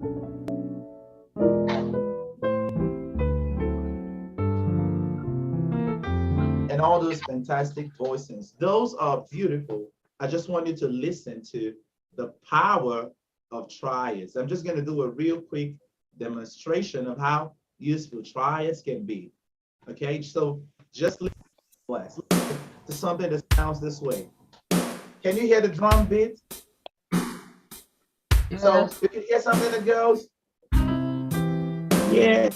And all those fantastic voicings. Those are beautiful. I just want you to listen to the power of triads. I'm just going to do a real quick demonstration of how useful triads can be. Okay, so just listen to something that sounds this way. Can you hear the drum beat? So you can hear something that goes, yeah.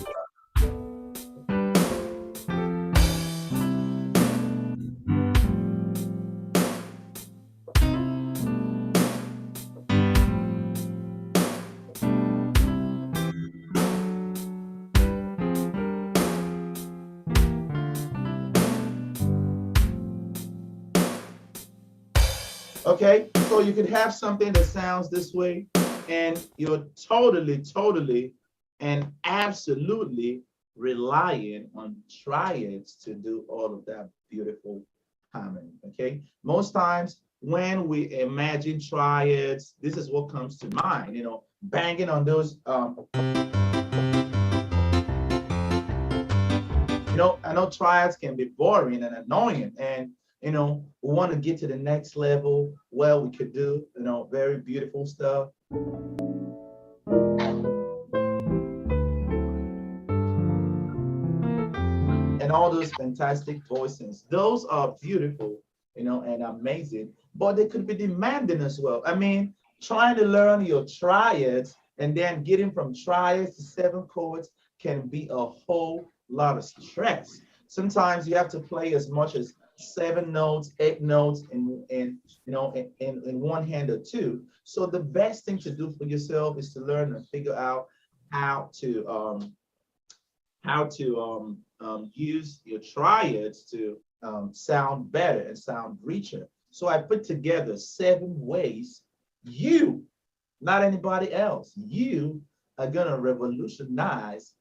Okay, so you could have something that sounds this way, and you're totally, and absolutely relying on triads to do all of that beautiful harmony. Okay, most times when we imagine triads, this is what comes to mind. You know, banging on those. You know, I know triads can be boring and annoying, and we want to get to the next level where we could do, very beautiful stuff. And all those fantastic voicings. Those are beautiful, and amazing, but they could be demanding as well. I mean, trying to learn your triads and then getting from triads to 7 chords can be a whole lot of stress. Sometimes you have to play as much as 7 notes, 8 notes in one hand or two. So the best thing to do for yourself is to learn and figure out how to use your triads to sound better and sound richer. So I put together 7 ways you, not anybody else, you are gonna revolutionize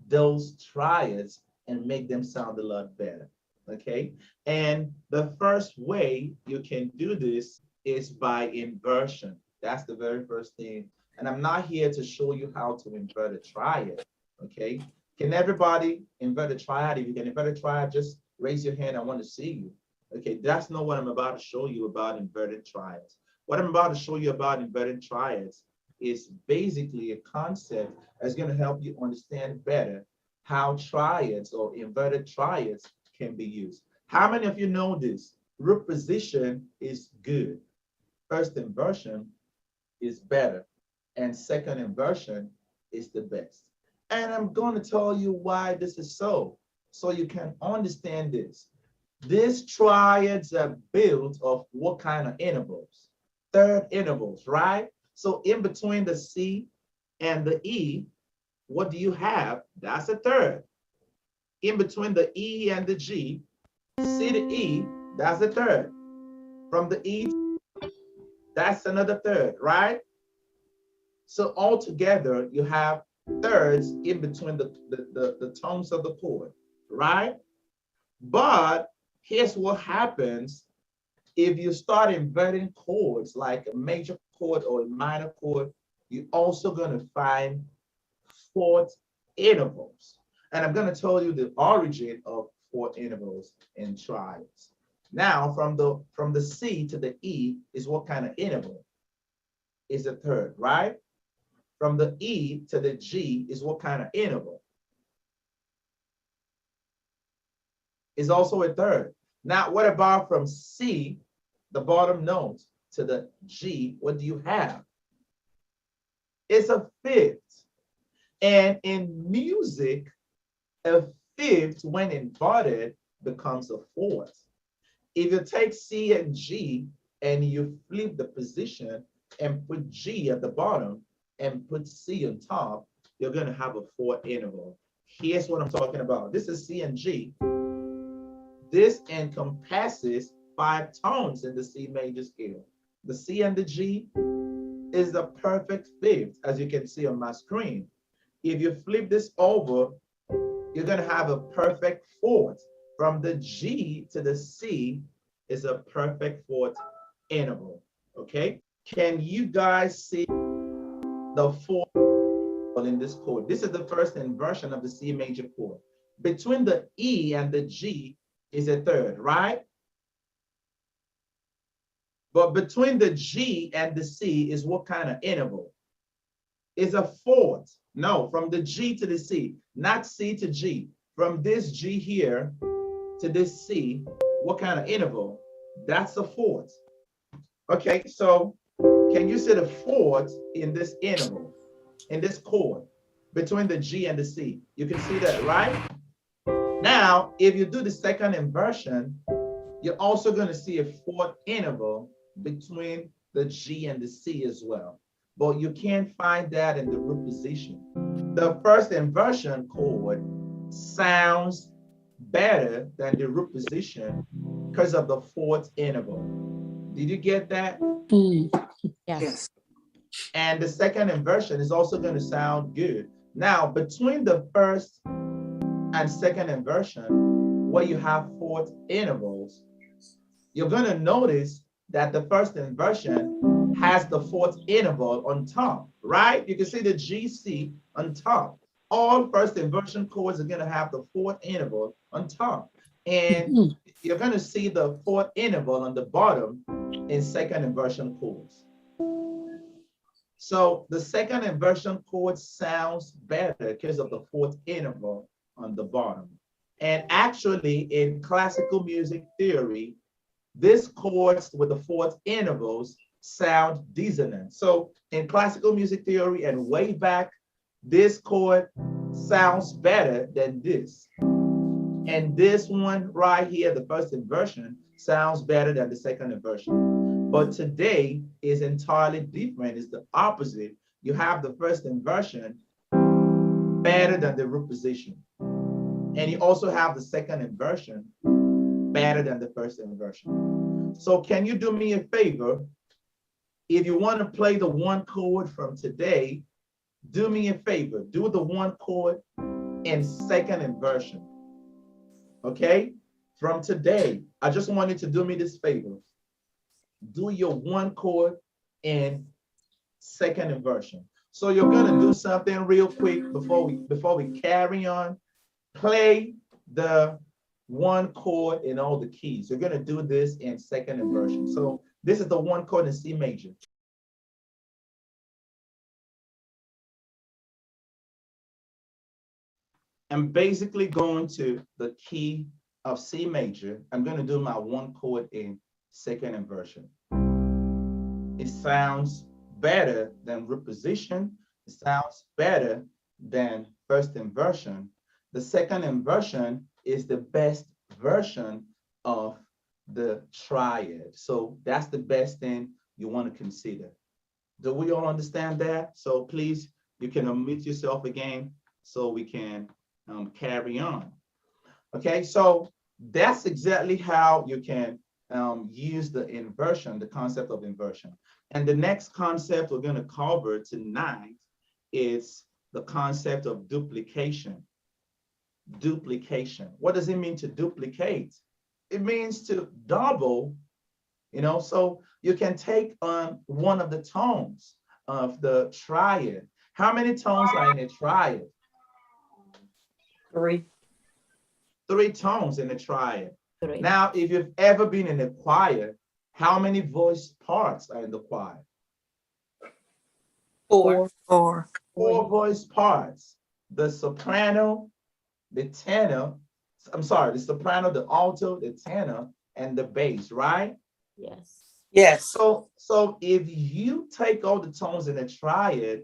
those triads and make them sound a lot better. Okay, and the first way you can do this is by inversion. That's the very first thing. And I'm not here to show you how to invert a triad. Okay, can everybody invert a triad? If you can invert a triad, just raise your hand. I want to see you. Okay, that's not what I'm about to show you about inverted triads. What I'm about to show you about inverted triads is basically a concept that's going to help you understand better how triads or inverted triads can be used. How many of you know this? Root position is good. First inversion is better. And second inversion is the best. And I'm going to tell you why this is so you can understand this. These triads are built of what kind of intervals? Third intervals, right? So in between the C and the E, what do you have? That's a third. In between the E and the G, C to E, that's a third. From the E, that's another third, right? So altogether, you have thirds in between the tones of the chord, right? But here's what happens if you start inverting chords, like a major chord or a minor chord, you're also going to find 4th intervals. And I'm going to tell you the origin of 4th intervals in triads. Now, from the C to the E is what kind of interval? Is a third, right? From the E to the G is what kind of interval? Is also a third. Now, what about from C, the bottom note, to the G? What do you have? It's a 5th. And in music, a 5th, when inverted, becomes a 4th. If you take C and G and you flip the position and put G at the bottom and put C on top, you're going to have a 4th interval. Here's what I'm talking about. This is C and G. This encompasses 5 tones in the C major scale. The C and the G is the perfect 5th, as you can see on my screen. If you flip this over, you're going to have a perfect 4th. From the G to the C is a perfect 4th interval. Okay? Can you guys see the 4th in this chord. This is the first inversion of the C major chord. Between the E and the G is a third, right? But between the G and the C is what kind of interval? Is a fourth. No, from the G to the C, not C to G. From this G here to this C, what kind of interval? That's a fourth. Okay, so can you see the fourth in this interval, in this chord, between the G and the C? You can see that, right? Now, if you do the second inversion, you're also going to see a fourth interval between the G and the C as well. But you can't find that in the root position. The first inversion chord sounds better than the root position because of the fourth interval. Did you get that? Yes. And the second inversion is also going to sound good. Now, between the first and second inversion, where you have fourth intervals, you're going to notice that the first inversion has the fourth interval on top, right? You can see the GC on top. All first inversion chords are going to have the fourth interval on top. And you're going to see the fourth interval on the bottom in second inversion chords. So the second inversion chord sounds better because of the fourth interval on the bottom. And actually, in classical music theory, these chords with the fourth intervals sound dissonant. So in classical music theory and way back, this chord sounds better than this. And this one right here, the first inversion, sounds better than the second inversion. But today is entirely different. It's the opposite. You have the first inversion better than the root position. And you also have the second inversion better than the first inversion. So can you do me a favor? If you want to play the one chord from today, do me a favor. Do the one chord in second inversion. Okay? From today, I just want you to do me this favor. Do your one chord in second inversion. So you're going to do something real quick before we carry on. Play the one chord in all the keys. You're going to do this in second inversion. So this is the one chord in C major. I'm basically going to the key of C major. I'm going to do my one chord in second inversion. It sounds better than root position. It sounds better than first inversion. The second inversion is the best version of the triad. So that's the best thing you want to consider. Do we all understand that? So please, you can unmute yourself again so we can carry on. Okay, so that's exactly how you can use the inversion, the concept of inversion. And the next concept we're going to cover tonight is the concept of duplication. Duplication. What does it mean to duplicate? It means to double, so you can take on one of the tones of the triad. How many tones are in a triad? Three. 3 tones in a triad. 3. Now, if you've ever been in a choir, how many voice parts are in the choir? 4. 4 voice parts. The soprano, the tenor, the soprano, the alto, the tenor, and the bass, right? Yes. Yes. So if you take all the tones in a triad,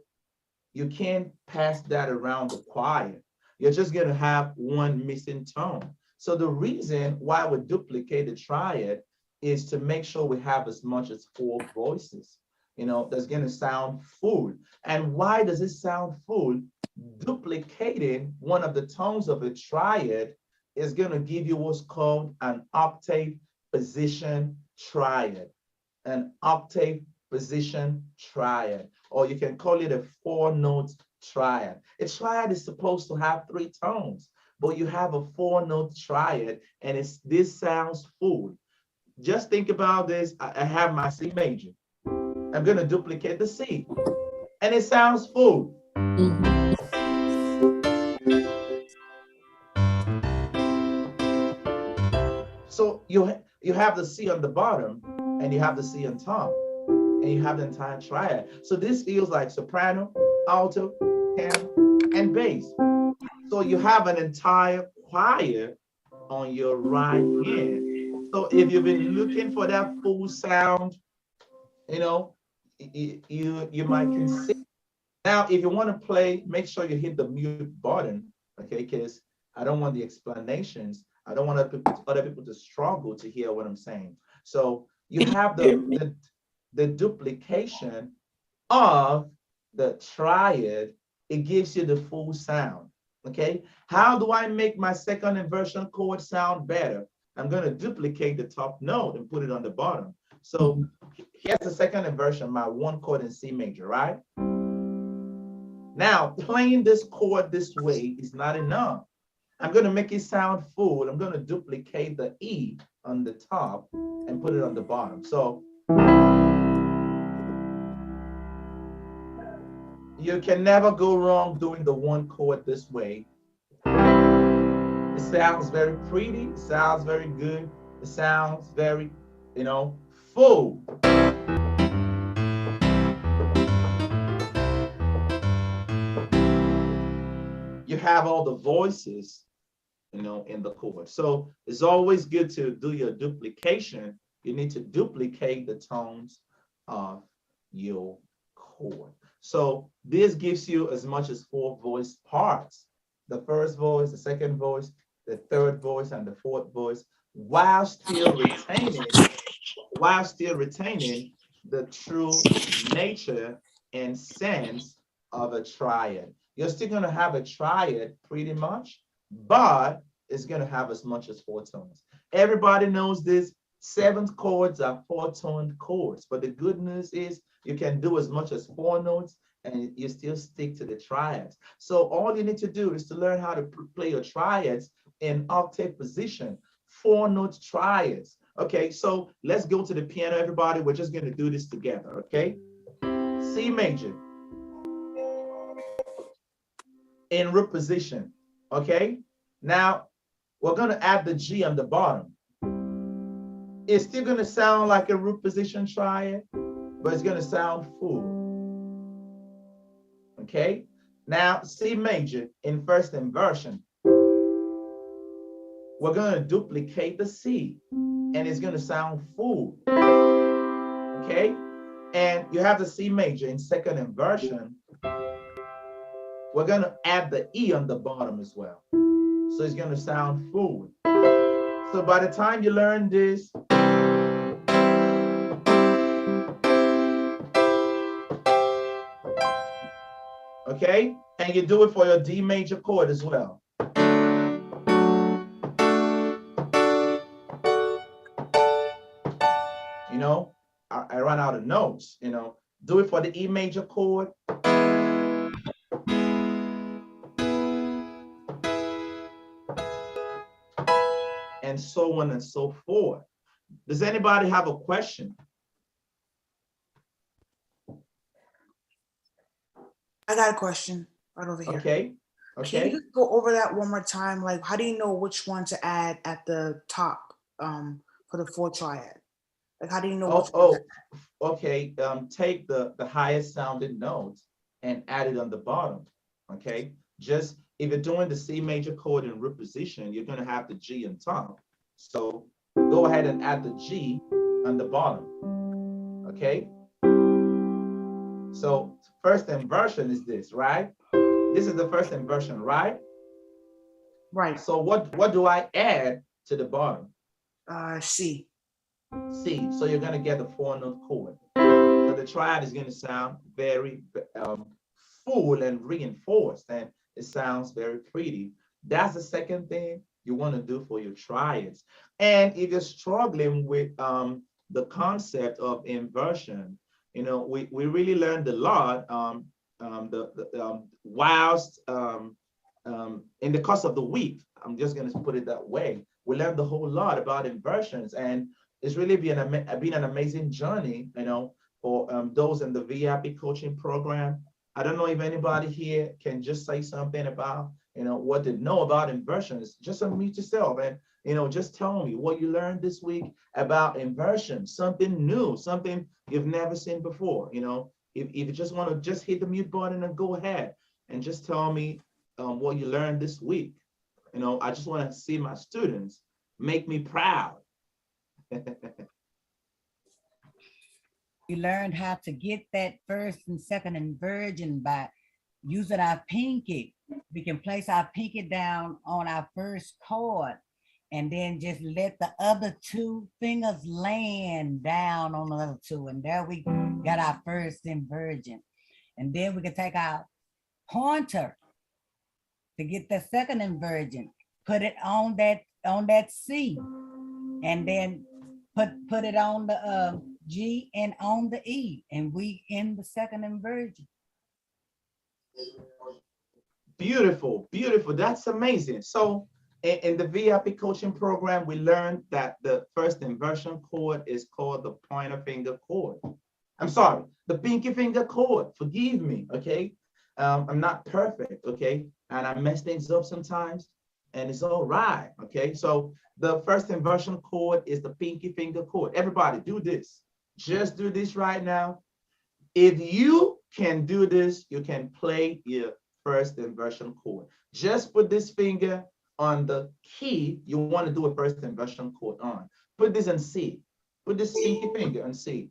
you can't pass that around the choir. You're just going to have one missing tone. So the reason why we duplicate the triad is to make sure we have as much as 4 voices, that's going to sound full. And why does it sound full? Duplicating one of the tones of a triad is going to give you what's called an octave position triad. An octave position triad, or you can call it a 4-note triad. A triad is supposed to have 3 tones, but you have a 4-note triad, and this sounds full. Just think about this. I have my C major. I'm going to duplicate the C, and it sounds full. You have the C on the bottom and you have the C on top, and you have the entire triad. So this feels like soprano, alto, tenor, and bass. So you have an entire choir on your right hand. So if you've been looking for that full sound, you know, you might consider. Now, if you want to play, make sure you hit the mute button, okay? Because I don't want the explanations. I don't want other people to struggle to hear what I'm saying. So you have the duplication of the triad. It gives you the full sound, okay? How do I make my second inversion chord sound better? I'm going to duplicate the top note and put it on the bottom. So here's the second inversion, my 1 chord in C major, right? Now, playing this chord this way is not enough. I'm going to make it sound full. I'm going to duplicate the E on the top and put it on the bottom. So you can never go wrong doing the 1 chord this way. It sounds very pretty. It sounds very good. It sounds very, full. You have all the voices, in the chord. So it's always good to do your duplication. You need to duplicate the tones of your chord. So this gives you as much as 4 voice parts. The first voice, the second voice, the third voice, and the fourth voice, while still retaining the true nature and sense of a triad. You're still going to have a triad pretty much, but it's going to have as much as 4 tones. Everybody knows this. 7th chords are 4-toned chords, but the good news is you can do as much as 4 notes and you still stick to the triads. So all you need to do is to learn how to play your triads in octave position, 4-note triads. Okay, so let's go to the piano, everybody. We're just going to do this together, okay? C major in root position, okay? Now, we're going to add the G on the bottom. It's still going to sound like a root position triad, but it's going to sound full, okay? Now, C major in first inversion. We're going to duplicate the C, and it's going to sound full, okay? And you have the C major in second inversion. We're going to add the E on the bottom as well. So it's going to sound full. So by the time you learn this, okay? And you do it for your D major chord as well. I run out of notes, do it for the E major chord. And so on and so forth. Does anybody have a question? I got a question right over here. Okay. Can you go over that one more time? Like, how do you know which one to add at the top for the 4 triad? Like, how do you know which one? Okay. Take the highest sounding notes and add it on the bottom. Okay. Just if you're doing the C major chord in root position, you're going to have the G on top. So go ahead and add the G on the bottom. Okay. So first inversion is this, right? This is the first inversion, right? Right. So what do I add to the bottom? C. C. So you're going to get the 4-note chord. So the triad is going to sound very full and reinforced, and it sounds very pretty. That's the second thing you want to do for your triads. And if you're struggling with the concept of inversion, we really learned a lot whilst in the course of the week. I'm just going to put it that way. We learned a whole lot about inversions, and it's really been an amazing journey, for those in the VIP coaching program. I don't know if anybody here can just say something about what to know about inversions, just unmute yourself and, just tell me what you learned this week about inversion, something new, something you've never seen before. If you just want to just hit the mute button and go ahead and just tell me what you learned this week. I just want to see my students make me proud. We learned how to get that first and second inversion by using our pinky. We can place our pinky down on our first chord and then just let the other two fingers land down on the other two. And there we got our first inversion. And then we can take our pointer to get the second inversion, put it on that C, and then put it on the G and on the E, and we in the second inversion. Beautiful, beautiful. That's amazing. So in the VIP coaching program, we learned that the first inversion chord is called the pointer finger chord. I'm sorry, the pinky finger chord. Forgive me, okay? I'm not perfect, okay? And I mess things up sometimes, and it's all right, okay? So the first inversion chord is the pinky finger chord. Everybody do this. Just do this right now. If you can do this, you can play your first inversion chord. Just put this finger on the key you want to do a first inversion chord on. Put this in C. Put this pinky finger on C.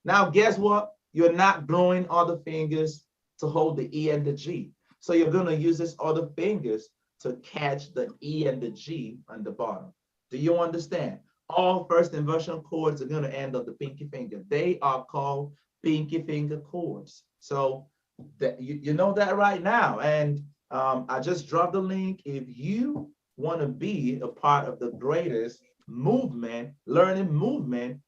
Now, guess what? You're not growing other fingers to hold the E and the G. So you're going to use these other fingers to catch the E and the G on the bottom. Do you understand? All first inversion chords are going to end on the pinky finger. They are called pinky finger chords. So that you know that right now. And I just dropped the link. If you want to be a part of the greatest movement, learning movement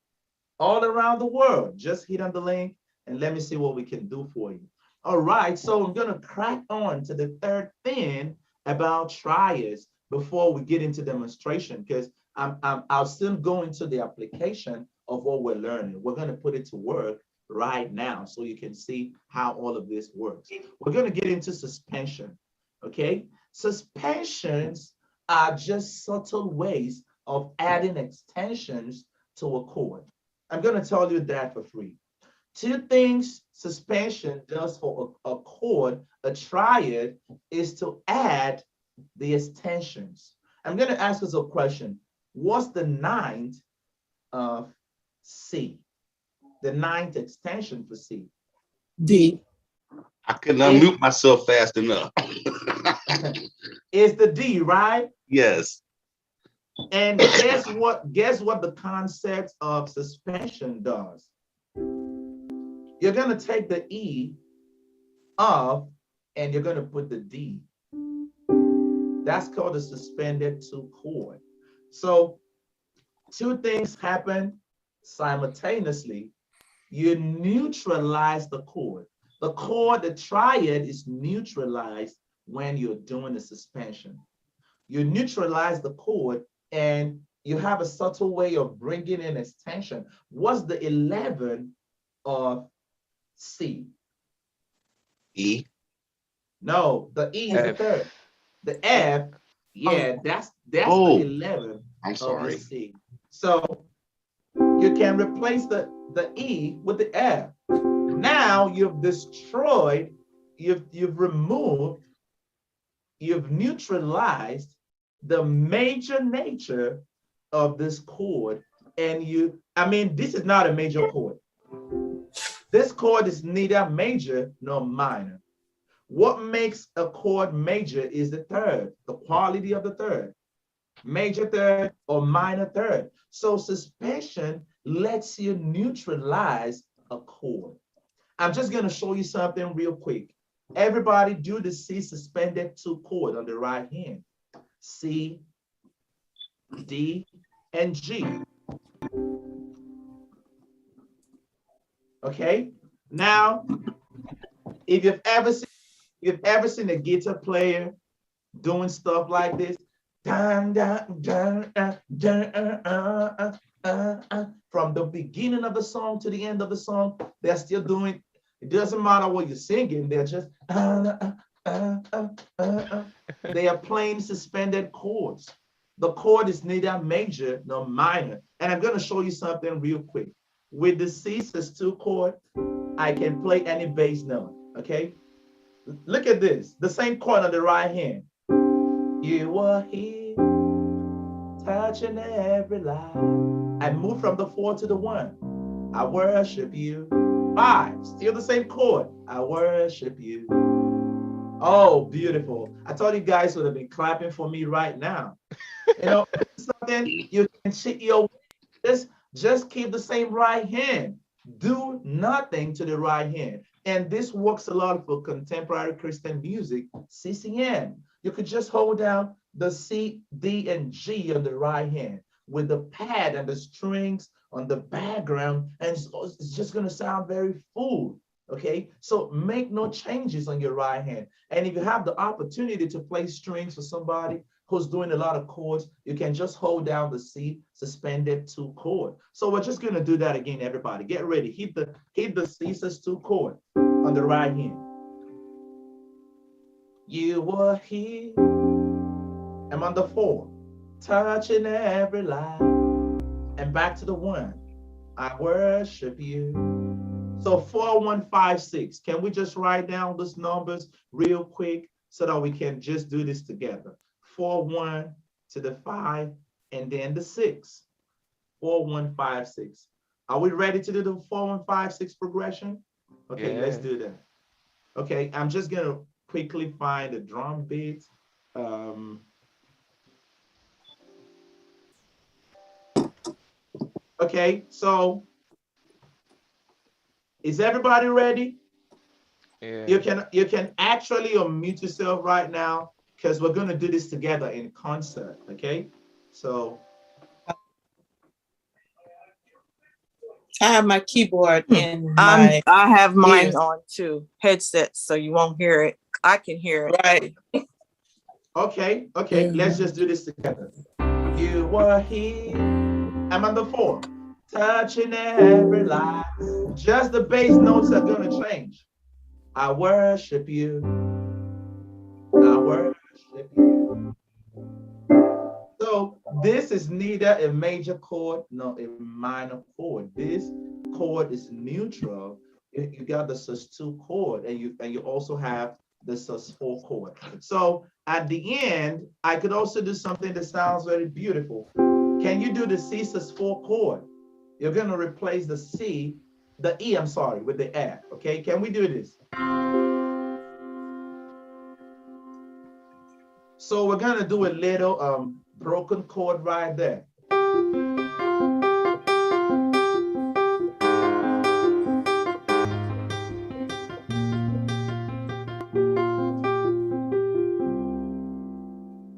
all around the world, just hit on the link and let me see what we can do for you. All right, so I'm going to crack on to the third thing about triads before we get into demonstration, because I'll still go into the application of what we're learning. We're going to put it to work right now so you can see how all of this works. We're going to get into suspension, okay? Suspensions are just subtle ways of adding extensions to a chord. I'm going to tell you that for free. Two things suspension does for a chord, a triad, is to add the extensions. I'm going to ask us a question. What's the ninth of C? The ninth extension for C? D. I couldn't unmute myself fast enough. It's the D, right? Yes. And guess what? Guess what the concept of suspension does? You're going to take the E off and you're going to put the D. That's called a suspended two chord. So two things happen simultaneously. You neutralize the chord. The chord, the triad, is neutralized when you're doing the suspension. You neutralize the chord and you have a subtle way of bringing in extension. What's the 11 of C? E. No, the E is the third. The F, yeah, that's the 11 I'm sorry. of the C. So you can replace the E with the F. Now you've destroyed, you've removed, you've neutralized the major nature of this chord. And this is not a major chord. This chord is neither major nor minor. What makes a chord major is the third, the quality of the third, major third or minor third. So suspension lets you neutralize a chord. I'm just going to show you something real quick. Everybody do the C suspended two chord on the right hand. C, D, and G. Okay, now if you've ever seen a guitar player doing stuff like this, from the beginning of the song to the end of the song, they're still doing, it doesn't matter what you're singing, they're just They are plain suspended chords. The chord is neither major nor minor. And I'm going to show you something real quick. With the C sus2 chord, I can play any bass note, okay? Look at this, the same chord on the right hand. You are here, touching every life. I move from the 4 to the 1. I worship you. 5, still the same chord. I worship you. Oh, beautiful. I thought you guys would have been clapping for me right now. You know, something you can cheat your, just keep the same right hand. Do nothing to the right hand. And this works a lot for contemporary Christian music, CCM. You could just hold down the C, D, and G on the right hand with the pad and the strings on the background, and it's just going to sound very full. Okay, so make no changes on your right hand. And if you have the opportunity to play strings for somebody who's doing a lot of chords, you can just hold down the C suspended 2 chord. So we're just going to do that again, everybody. Get ready. Hit the C sus2 chord on the right hand. You were here. I'm on the 4, touching every life. And back to the 1. I worship you. So 4, 1, 5, 6. Can we just write down those numbers real quick so that we can just do this together? 4, 1 to the 5, and then the 6. 4, 1, 5, 6. Are we ready to do the 4, 1, 5, 6 progression? Okay, let's do that. Okay, I'm just gonna quickly find the drum beat. Okay, so is everybody ready? Yeah. You can actually unmute yourself right now because we're going to do this together in concert. Okay, so I have my keyboard in my I have mine ears. on too, headset, so you won't hear it. I can hear it. Right. okay, let's just do this together. You were here. I'm on the 4, touching every life. Just the bass notes are going to change. I worship you. I worship you. So this is neither a major chord nor a minor chord. This chord is neutral. You got the sus2 chord, and you also have the sus4 chord. So at the end, I could also do something that sounds very beautiful. Can you do the C sus4 chord? You're going to replace the C, the E, I'm sorry, with the F. Okay, can we do this? So we're going to do a little broken chord right there.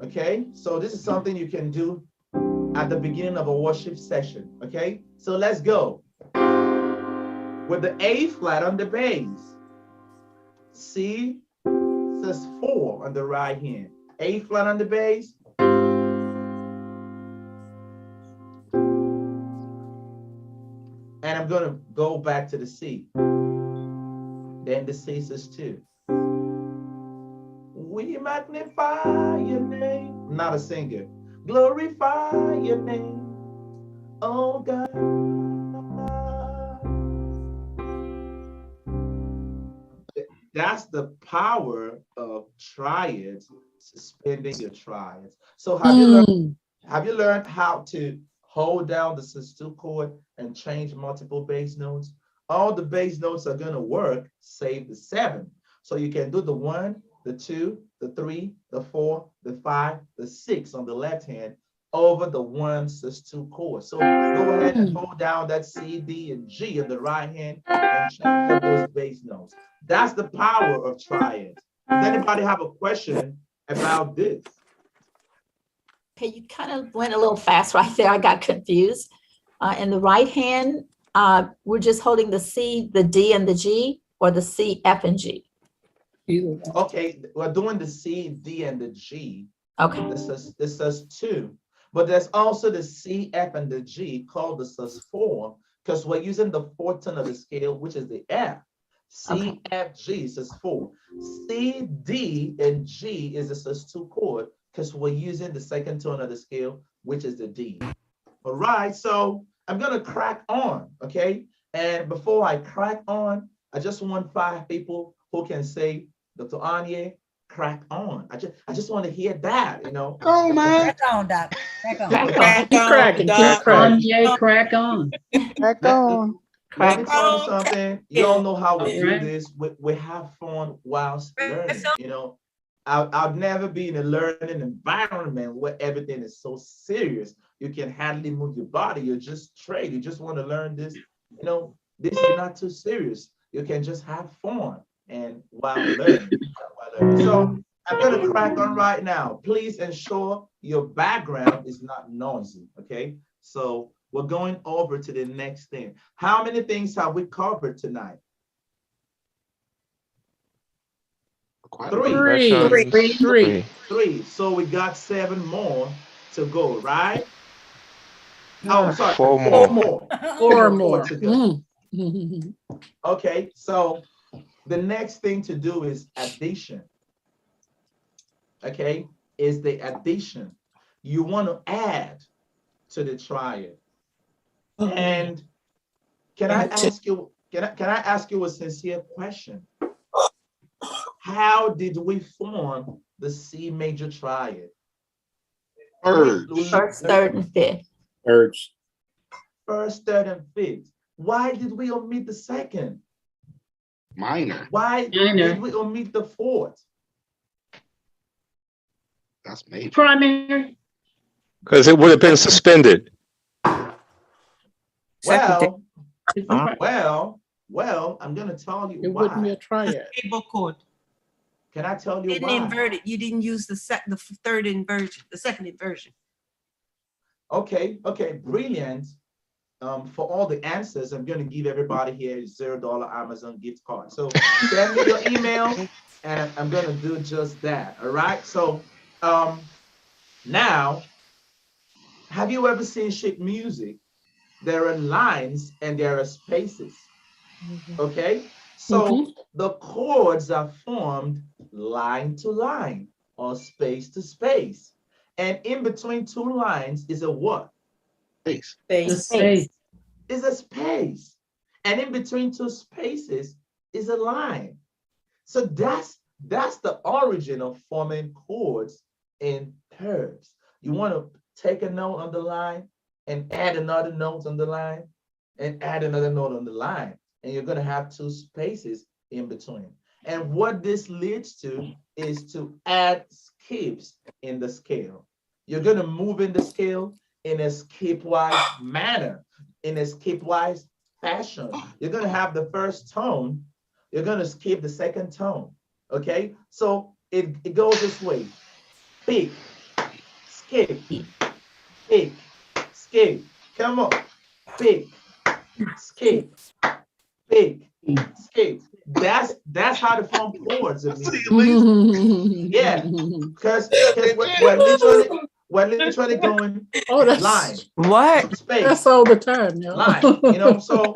Okay, so this is something you can do at the beginning of a worship session. Okay, so let's go. With the A flat on the bass, C sus4 on the right hand, A flat on the bass, and I'm going to go back to the C, then the C sus2. We magnify your name. I'm not a singer. Glorify your name, oh God. That's the power of triads, suspending your triads. So have you learned how to hold down the sus2 chord and change multiple bass notes? All the bass notes are going to work save the 7. So you can do the 1, the 2, the 3, the 4, the 5, the 6 on the left hand over the 1 sus2 chord. So go ahead and hold down that C, D, and G on the right hand and change up those bass notes. That's the power of triads. Does anybody have a question about this? Okay, you kind of went a little fast right there. I got confused. In the right hand, we're just holding the C, the D, and the G, or the C, F, and G? Okay, we're doing the C, D, and the G. Okay. This is sus2, but there's also the C, F, and the G called the sus4 because we're using the 4th tone of the scale, which is the F. C, Okay. F, G says 4. C, D, and G is a sus2 chord because we're using the second tone of the scale, which is the D. All right, so I'm gonna crack on, okay? And before I crack on, I just want 5 people who can say, Dr. Anya, crack on. I just want to hear that, you know. Go, man. Crack on, Doc. Crack on. Crack on. Crack Keep on, cracking, keep Doc. cracking. Kanye, crack on. Back Let- on. Let me Crack tell you on, something. You all know how we All do right. this. We have fun whilst learning. You know, I've never been in a learning environment where everything is so serious. You can hardly move your body. You're just straight. You just want to learn this. You know, this is not too serious. You can just have fun and while learning. So I'm gonna crack on right now. Please ensure your background is not noisy. Okay. So we're going over to the next thing. How many things have we covered tonight? Quite Three. Three. Three. So we got 7 more to go, right? Oh, I'm sorry. 4 more. Four more. to go. Mm. Okay, so the next thing to do is addition. Okay, is the addition. You want to add to the triad. And can I ask you, can I ask you a sincere question? How did we form the C major triad? Urge. First, third, and fifth. Urge. First, third, and fifth. Why did we omit the second? Minor. Why Minor. did we omit the fourth? That's major. Primary. Because it would have been suspended. Well, It's the pri- well, I'm gonna tell you It wouldn't be why. a triad. Stable chord. Can I tell you Didn't why? invert it. You didn't use the third inversion, the second inversion. Okay, brilliant. For all the answers, I'm gonna give everybody here a $0 Amazon gift card. So send me your email and I'm gonna do just that. All right. So now, have you ever seen sheet music? There are lines and there are spaces. Okay. So the chords are formed line to line or space to space. And in between 2 lines is a what? Space. the Space. space. Is a space. And in between 2 spaces is a line. So that's the origin of forming chords in curves. You want to take a note on the line and add another note on the line and add another note on the line. And you're going to have 2 spaces in between. And what this leads to is to add skips in the scale. You're going to move in the scale in a skip-wise manner, in a skip-wise fashion. You're going to have the first tone. You're going to skip the second tone. Okay? So it goes this way. Pick, skip, pick, skip. Come on. Pick, skip, pick, skip. That's how to form chords in music. Yeah, because we're literally going Oh, that's line, What? space, that's all the time, yo. line, you know, so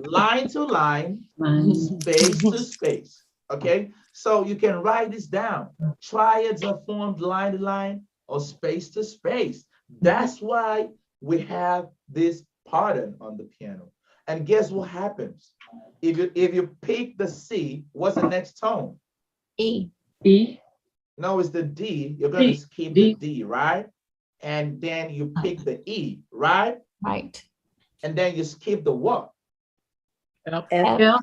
line to line, Line. space to space. Okay, so you can write this down. Triads are formed line to line or space to space. That's why we have this pattern on the piano. And guess what happens? If you pick the C, what's the next tone? E. E. No, it's the D. You're going to D. skip D. the D, right? And then you pick the E, right? Right. And then you skip the what? F. L.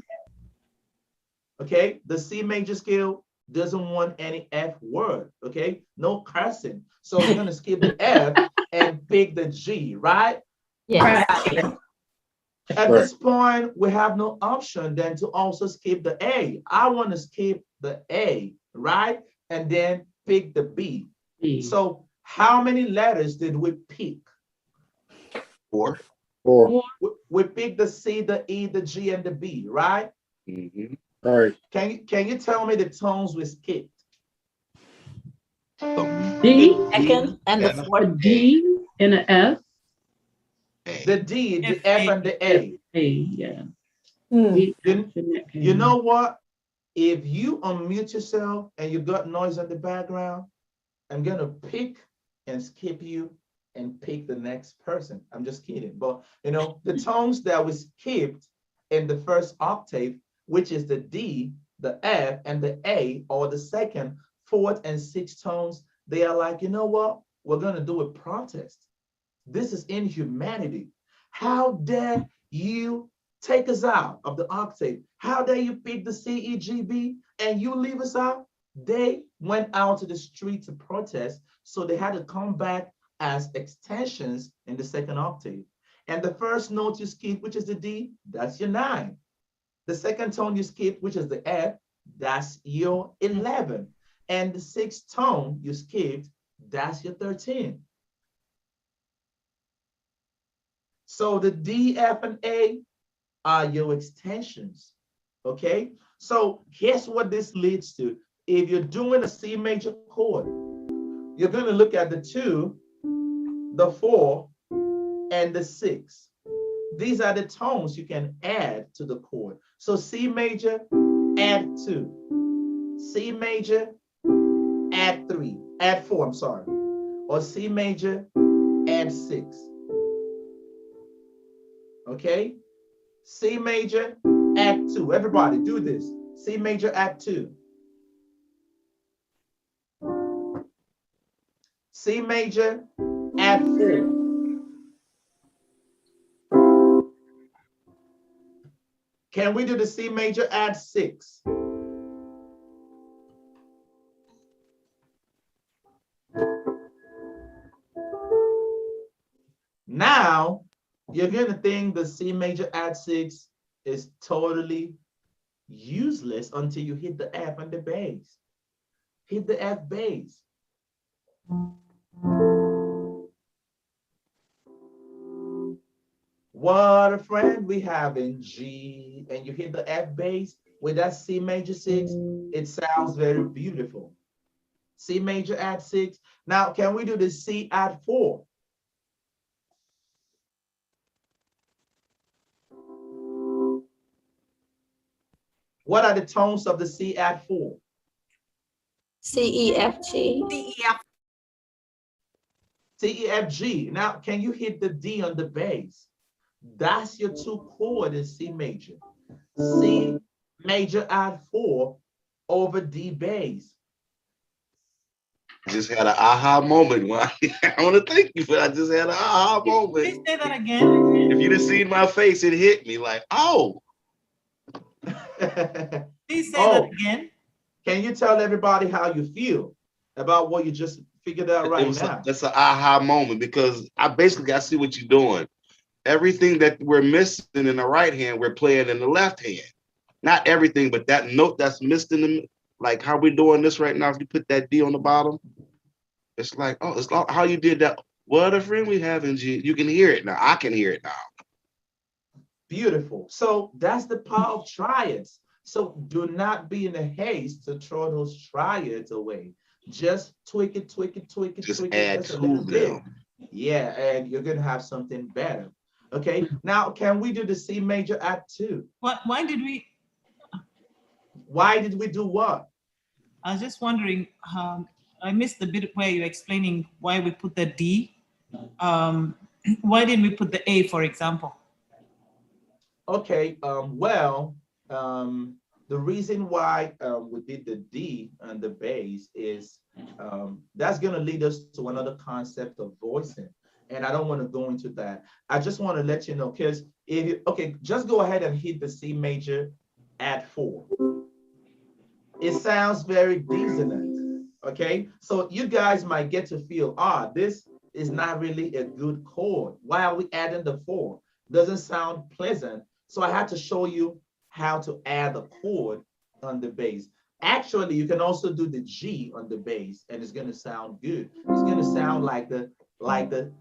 Okay, the C major scale doesn't want any F word, okay? No cursing. So you're gonna skip the F and pick the G, right? Yes. At this point, we have no option then to also skip the A. I want to skip the A, right? And then pick the B. E. So how many letters did we pick? 4. We picked the C, the E, the G, and the B, right? Mhm. All right. Can you tell me the tones we skipped? D. Second and the Yeah. A fourth. D and an F. The D, the F, and the A. A. Yeah. You know what? If you unmute yourself and you got noise in the background, I'm gonna pick and skip you and pick the next person. I'm just kidding. But you know, the tones that we skipped in the first octave, which is the D, the F, and the A, or the second, fourth, and sixth tones, they are like, you know what? We're gonna do a protest. This is inhumanity. How dare you take us out of the octave? How dare you pick the C, E, G, B, and you leave us out? They went out to the street to protest, so they had to come back as extensions in the second octave. And the first note you skip, which is the D, that's your 9. The second tone you skip, which is the F, that's your 11. And the sixth tone you skipped, that's your 13. So the D, F, and A are your extensions, okay? So here's what this leads to. If you're doing a C major chord, you're gonna look at the 2, the 4, and the 6. These are the tones you can add to the chord. So C major, add 2. C major, add 3, add 4, I'm sorry. Or C major, add 6. Okay? C major, add 2. Everybody do this. C major, add 2. C major, add 4. Can we do the C major, add 6? Now, you're going to think the C major add 6 is totally useless until you hit the F and the bass. Hit the F bass. What a friend we have in G, and you hit the F bass with that C major 6, it sounds very beautiful. C major add 6. Now, can we do the C add 4? What are the tones of the C add 4? C, E, F, G. C, E, F. C, E, F, G. Now, can you hit the D on the bass? That's your 2 chord in C major. C major add 4 over D bass. Just had an aha moment. I want to thank you, but I just had an aha moment. Please say that again. If you'd have seen my face, it hit me like, oh. Please say that again. Can you tell everybody how you feel about what you just figured out right now? That's an aha moment, because I see what you're doing. Everything that we're missing in the right hand, we're playing in the left hand. Not everything, but that note that's missed in the, like how we're doing this right now. If you put that D on the bottom, it's like, oh, it's like how you did that. What a friend we have in G. You can hear it now. I can hear it now. Beautiful. So that's the power of triads. So do not be in a haste to throw those triads away. Just tweak it, tweak it, tweak it, just tweak add it. to them. Yeah, and you're gonna have something better. Okay, now can we do the C major add 2? Why did we? Why did we do what? I was just wondering. I missed the bit where you're explaining why we put the D. Why didn't we put the A, for example? Okay, the reason why we did the D on the bass is that's going to lead us to another concept of voicing. And I don't want to go into that. I just want to let you know, because just go ahead and hit the C major add 4. It sounds very dissonant, okay? So you guys might get to feel, this is not really a good chord. Why are we adding the 4? Doesn't sound pleasant. So I had to show you how to add a chord on the bass. Actually, you can also do the G on the bass, and it's going to sound good. It's going to sound like the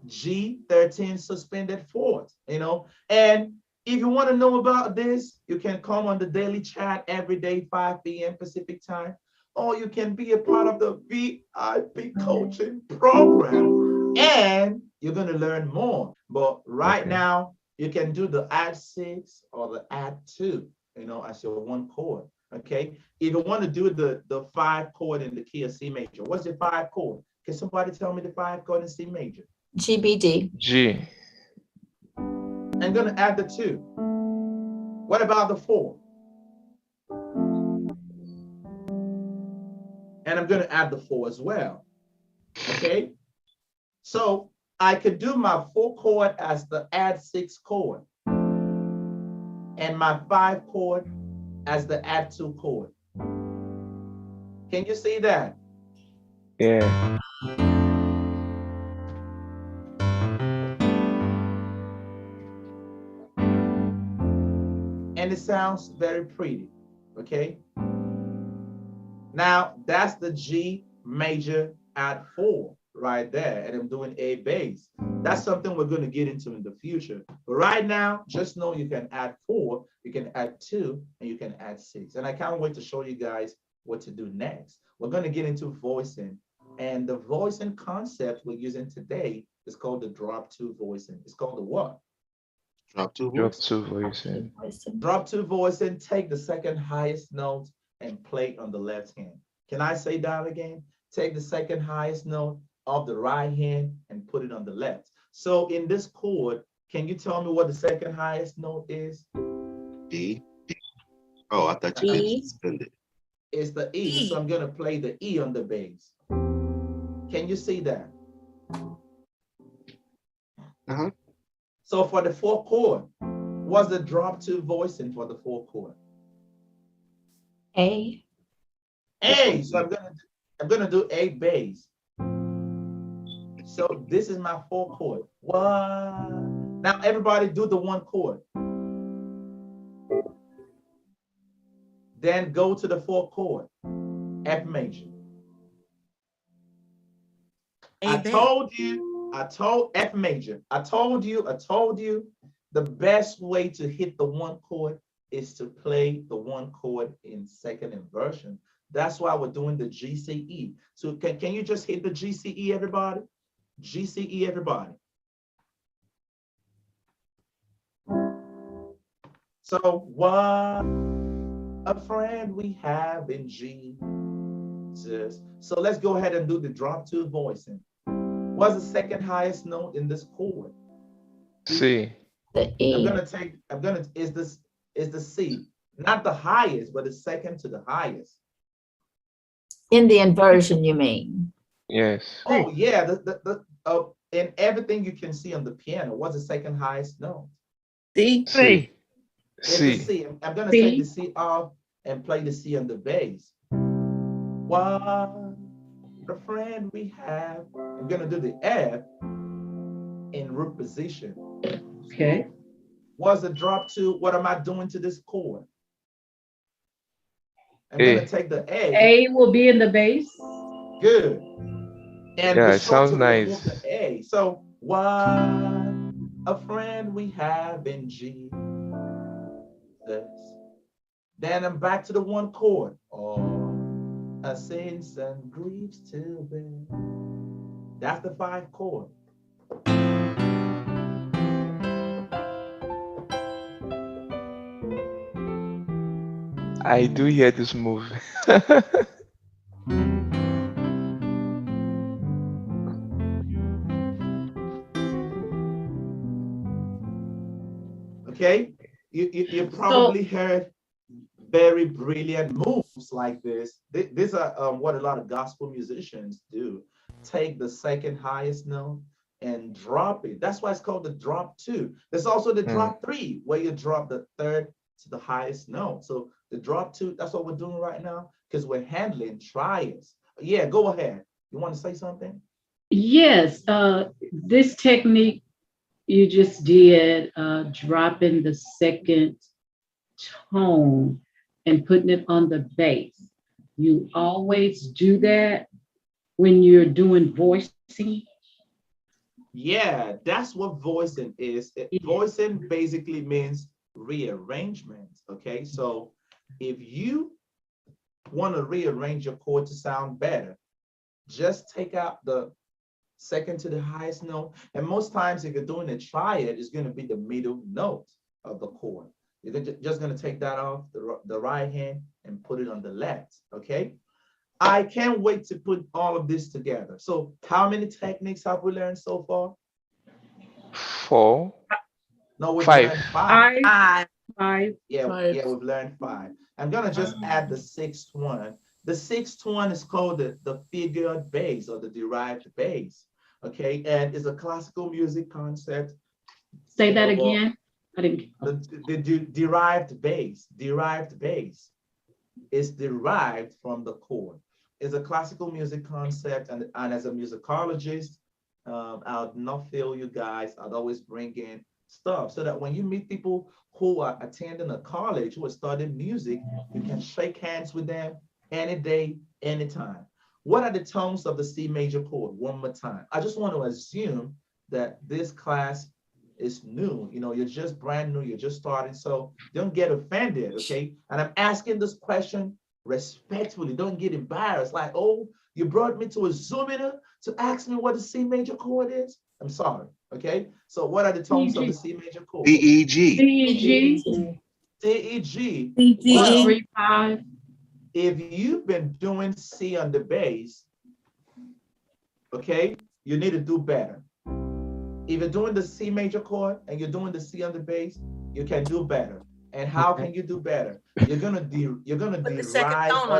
G13 suspended fourth, you know. And if you want to know about this, you can come on the daily chat every day, 5 p.m. Pacific time, or you can be a part of the VIP coaching program, and you're going to learn more. But right now, You can do the add 6 or the add 2, you know, as your one chord. Okay. If you want to do the 5 chord in the key of C major, what's your 5 chord? Can somebody tell me the 5 chord in C major? GBD. G. I'm going to add the 2. What about the 4? And I'm going to add the 4 as well. Okay. So I could do my 4 chord as the add 6 chord and my 5 chord as the add 2 chord. Can you see that? Yeah. And it sounds very pretty. Okay. Now that's the G major add 4 right there, and I'm doing A bass. That's something we're going to get into in the future. But right now, just know you can add 4, you can add 2, and you can add 6. And I can't wait to show you guys what to do next. We're going to get into voicing, and the voicing concept we're using today is called the drop 2 voicing. It's called the what? Drop 2 Drop voices. 2 voicing. Drop 2 voicing, take the second highest note and play on the left hand. Can I say that again? Take the second highest note of the right hand and put it on the left. So in this chord, can you tell me what the second highest note is? D. Oh, I thought you did E. suspended. It's the E. So I'm going to play the E on the bass. Can you see that? Uh-huh. So for the 4th chord, what's the drop 2 voicing for the 4th chord? A. A. So I'm gonna do A bass. So this is my 4 chord. What? Now everybody do the 1 chord. Then go to the 4th chord, F major. I told F major. I told you the best way to hit the 1 chord is to play the 1 chord in second inversion. That's why we're doing the GCE. So can you just hit the GCE, everybody? GCE, everybody. So what a friend we have in Jesus. So let's go ahead and do the drop 2 voicing. What's the second highest note in this chord? C. The E. Is the C. Not the highest, but the second to the highest. In the inversion, you mean? Yes. Oh yeah, in everything you can see on the piano, what's the second highest note? C. C. It's the C. C. I'm gonna C. take the C off and play the C on the bass. What a friend we have. I'm gonna do the F in root position. Okay. What's the drop 2? What am I doing to this chord? I'm A. gonna take the A. A will be in the bass. Good. And Yeah, be it sure sounds to remove nice. the A. So what a friend we have in Jesus. Then I'm back to the 1 chord. Oh, our sins and griefs to bear. That's the 5 chord. I do hear this move. Okay, you probably heard very brilliant moves like this. These are what a lot of gospel musicians do. Take the second highest note and drop it. That's why it's called the drop 2. There's also the drop 3, where you drop the third to the highest note. So the drop 2, that's what we're doing right now, because we're handling triads. Yeah, go ahead. You want to say something? Yes, this technique you just did, dropping the second tone and putting it on the bass. You always do that when you're doing voicing? Yeah, that's what voicing is. Voicing basically means rearrangement. Okay, so if you want to rearrange your chord to sound better, just take out the second to the highest note. And most times, if you're doing a triad, it's going to be the middle note of the chord. You're just going to take that off the right hand and put it on the left, okay? I can't wait to put all of this together. So how many techniques have we learned so far? 4, No, we've 5. learned 5. Five. Yeah, we've learned 5. I'm gonna just add the 6th one. The 6th one is called the figured bass or the derived bass. Okay, and it's a classical music concept. Say that again. I didn't. The derived bass is derived from the chord. It's a classical music concept, and as a musicologist, I'll not fail you guys. I'd always bring in stuff so that when you meet people who are attending a college who are studying music, you can shake hands with them any day, anytime. What are the tones of the C major chord? One more time. I just want to assume that this class is new. You know, you're just brand new, you're just starting, so don't get offended, okay? And I'm asking this question respectfully. Don't get embarrassed like, oh, you brought me to a Zoom meeting to ask me what the C major chord is. I'm sorry, okay? So what are the tones of the C major chord? D, E, G. D, E, G. D, E, G. 1, 3, 5. If you've been doing C on the bass, okay, you need to do better. If you're doing the C major chord and you're doing the C on the bass, you can do better. And how can you do better? You're gonna derive.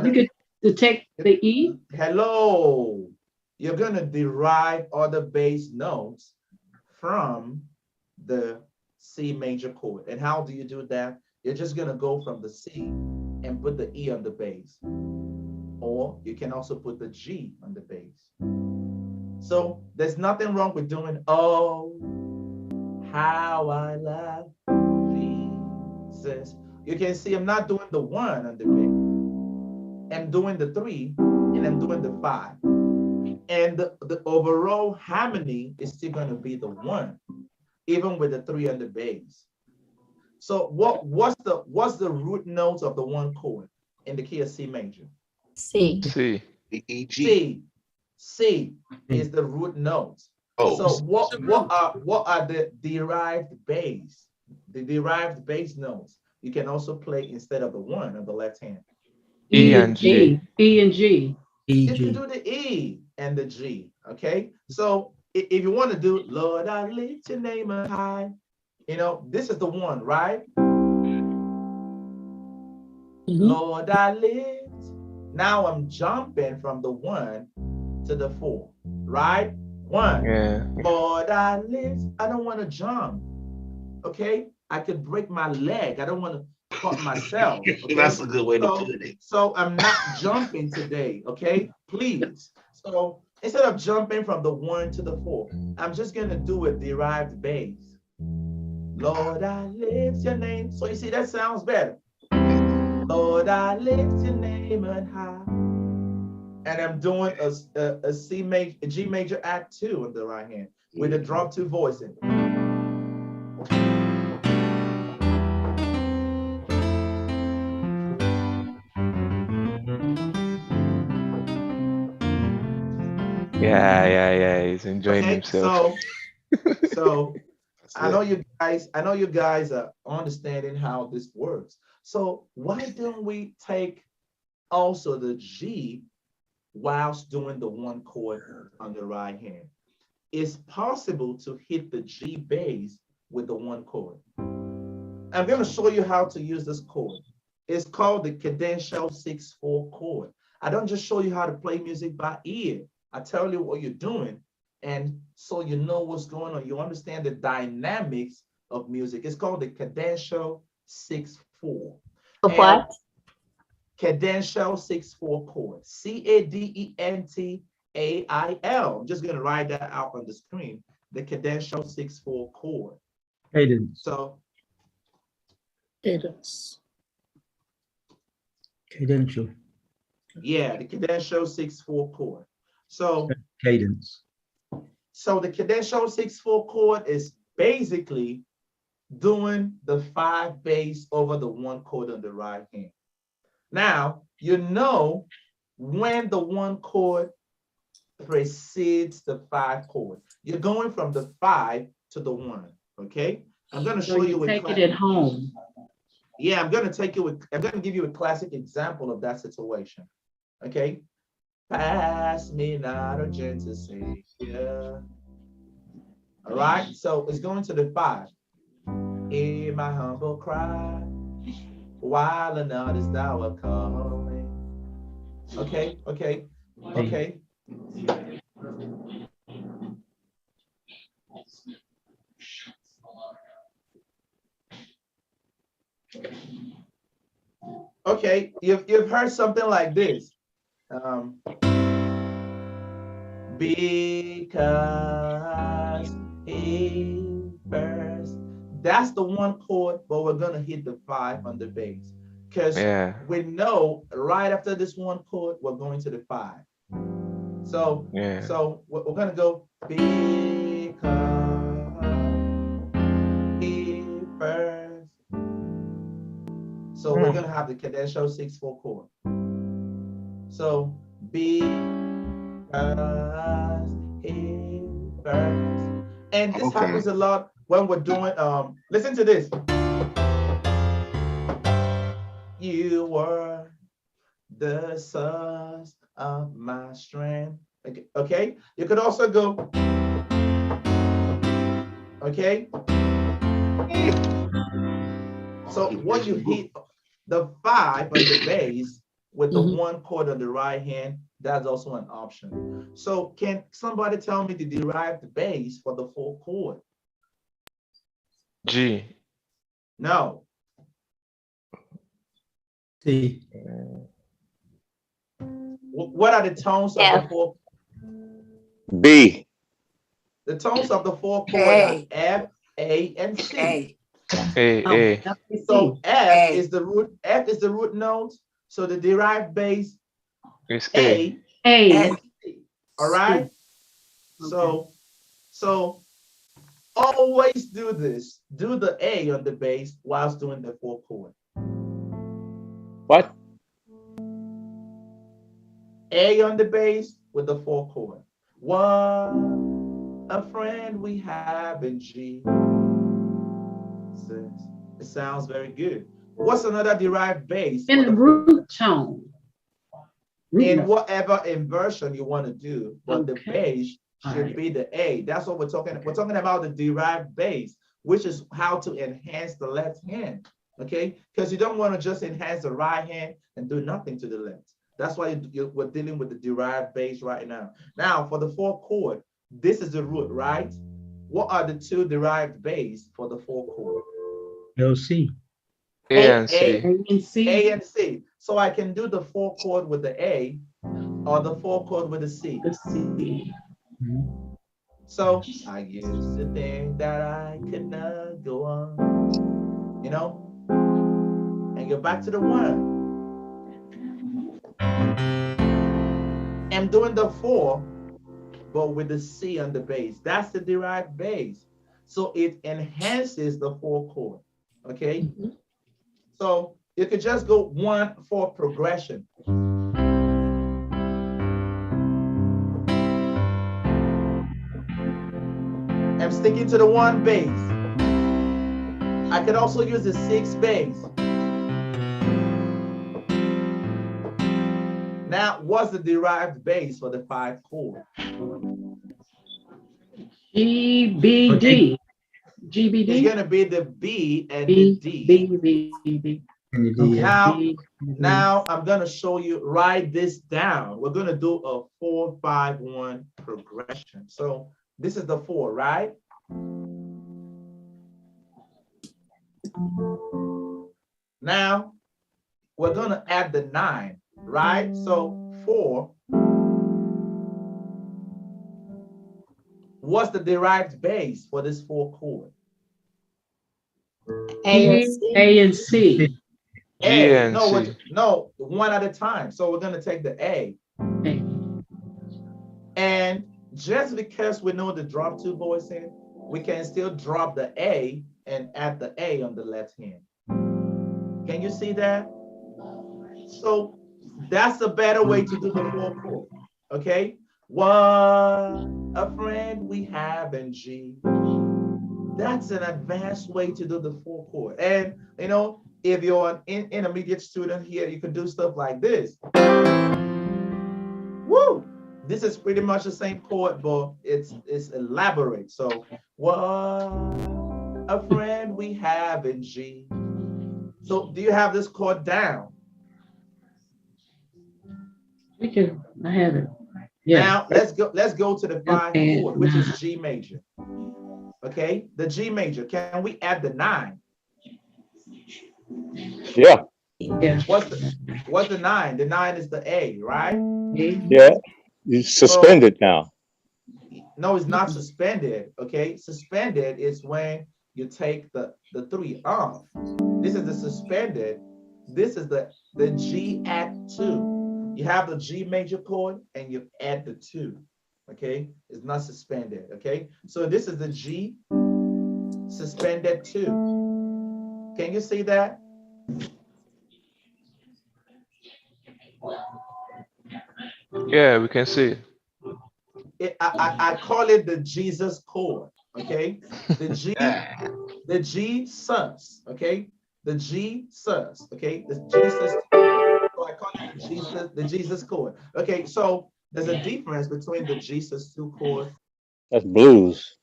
You could detect the E. Hello. You're gonna derive other bass notes from the C major chord. And how do you do that? You're just gonna go from the C and put the E on the bass. Or you can also put the G on the bass. So there's nothing wrong with doing, oh, how I love Jesus. You can see I'm not doing the 1 on the bass. I'm doing the 3 and I'm doing the 5. And the overall harmony is still going to be the 1, even with the 3 on the bass. So what's the root notes of the 1 chord in the key of C major? C. C. E, G. C is the root notes. Oh. So what are the derived bass? The derived bass notes you can also play instead of the 1 on the left hand. E and G. E and G. You can do the E and the G, okay? So if you want to do, Lord, I lift your name on high, you know, this is the 1, right? Lord, I lift. Now I'm jumping from the 1 to the 4, right? 1. Yeah. Lord, I lift. I don't want to jump, okay? I could break my leg. I don't want to cut myself. Okay? That's a good way to put it. So I'm not jumping today, okay? Please. So instead of jumping from the 1 to the 4, I'm just going to do a derived bass. Lord, I lift your name. So you see, that sounds better. Lord, I lift your name on high. And I'm doing a G major act 2 on the right hand with a drop 2 voicing. Yeah. He's enjoying Okay, himself. so I know you guys are understanding how this works. So why don't we take also the G whilst doing the 1 chord on the right hand? It's possible to hit the G bass with the 1 chord. I'm going to show you how to use this chord. It's called the cadential 6/4 chord. I don't just show you how to play music by ear. I tell you what you're doing, and so you know what's going on. You understand the dynamics of music. It's called the cadential 6/4. What? Cadential 6/4 chord. CADENTAIL. I'm just going to write that out on the screen. The cadential 6/4 chord. Cadence. So Cadential. yeah, the cadential 6/4 chord. So Cadence. So the cadential 6/4 chord is basically doing the 5 bass over the 1 chord on the right hand. Now, you know when the 1 chord precedes the 5 chord. You're going from the 5 to the 1. Okay, I'm going to So show you you with take it at home. Yeah, I'm going to give you a classic example of that situation. Okay, pass me not a gentle Savior. All right, so it's going to the 5. Hear my humble cry, while another thou art calling. Okay. Okay, you've heard something like this. Because he first. That's the 1 chord, but we're gonna hit the 5 on the bass. Because we know right after this 1 chord, we're going to the 5. So we're gonna go because he first. So we're gonna have the cadential 6/4 chord. So because he first. And this happens a lot when we're doing listen to this. You were the source of my strength. Okay. You could also go. Okay. So what you hit the 5 on the bass with the 1 chord on the right hand, that's also an option. So can somebody tell me the derived bass for the 4 chord? G. No. C. What are the tones of the 4? B. The tones of the 4 chord are F, A, and C. A. So F is the root. F is the root note. So the derived bass It's A. And C. All right. So always do this. Do the A on the bass whilst doing the 4 chord. What? A on the bass with the 4 chord. What a friend we have in Jesus. It sounds very good. What's another derived bass? In the root tone. In whatever inversion you want to do, but the bass should be the A. That's what we're talking. We're talking about the derived bass, which is how to enhance the left hand. Okay, because you don't want to just enhance the right hand and do nothing to the left. That's why we're dealing with the derived bass right now. Now for the 4 chord, this is the root, right? What are the 2 derived bass for the 4 chord? L, C. A and C. A and C. So I can do the 4 chord with the A or the 4 chord with the C. So I used to think that I could not go on, you know, and go back to the 1. I'm doing the 4, but with the C on the bass. That's the derived bass. So it enhances the 4 chord. Okay. So you could just go 1/4 progression. I'm sticking to the 1 bass. I could also use the 6 bass. Now, what's the derived bass for the 5 chord? G, B, D. G, B, D. It's going to be the B and the D. Now I'm going to show you, write this down. We're going to do a 4-5-1 progression. So this is the 4, right? Now we're going to add the 9, right? So 4. What's the derived bass for this 4 chord? A and C. A. No, 1 at a time. So we're going to take the A. And just because we know the drop 2 voicing, we can still drop the A and add the A on the left hand. Can you see that? So that's a better way to do the 4 chord. Okay. What a friend we have in G. That's an advanced way to do the full chord. And you know, if you're an intermediate student here, you can do stuff like this. Woo! This is pretty much the same chord, but it's elaborate. So, what a friend we have in G. So, do you have this chord down? We can, I have it. Yeah. Now let's go to the 5 Okay. chord, which is G major. Okay, the G major. Can we add the 9? Yeah, Yeah. What's the 9? The 9 is the A, right? yeah. You suspended now. No, it's not suspended. Okay, suspended is when you take the 3 off. This is the suspended. This is the G add 2. You have the G major chord and you add the 2. Okay, it's not suspended. Okay, so this is the G suspended 2. Can you see that? Yeah, we can see. I call it the Jesus chord. Okay, the G sus. Okay, the G sus. Okay, the Jesus. So I call it the Jesus chord. Okay, so there's a difference between the Jesus 2 chord. That's blues.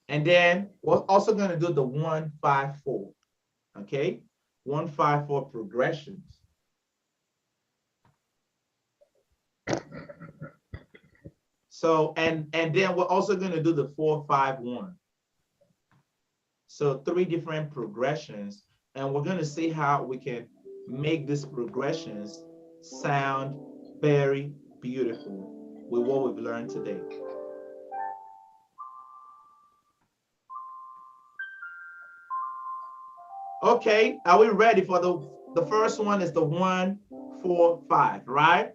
And then we're also going to do the 1-5-4. Okay, 1-5-4 progressions. So and then we're also going to do the 4-5-1. So 3 different progressions, and we're going to see how we can make these progressions sound very beautiful with what we've learned today. Okay, are we ready for the first one? Is the 1-4-5, right?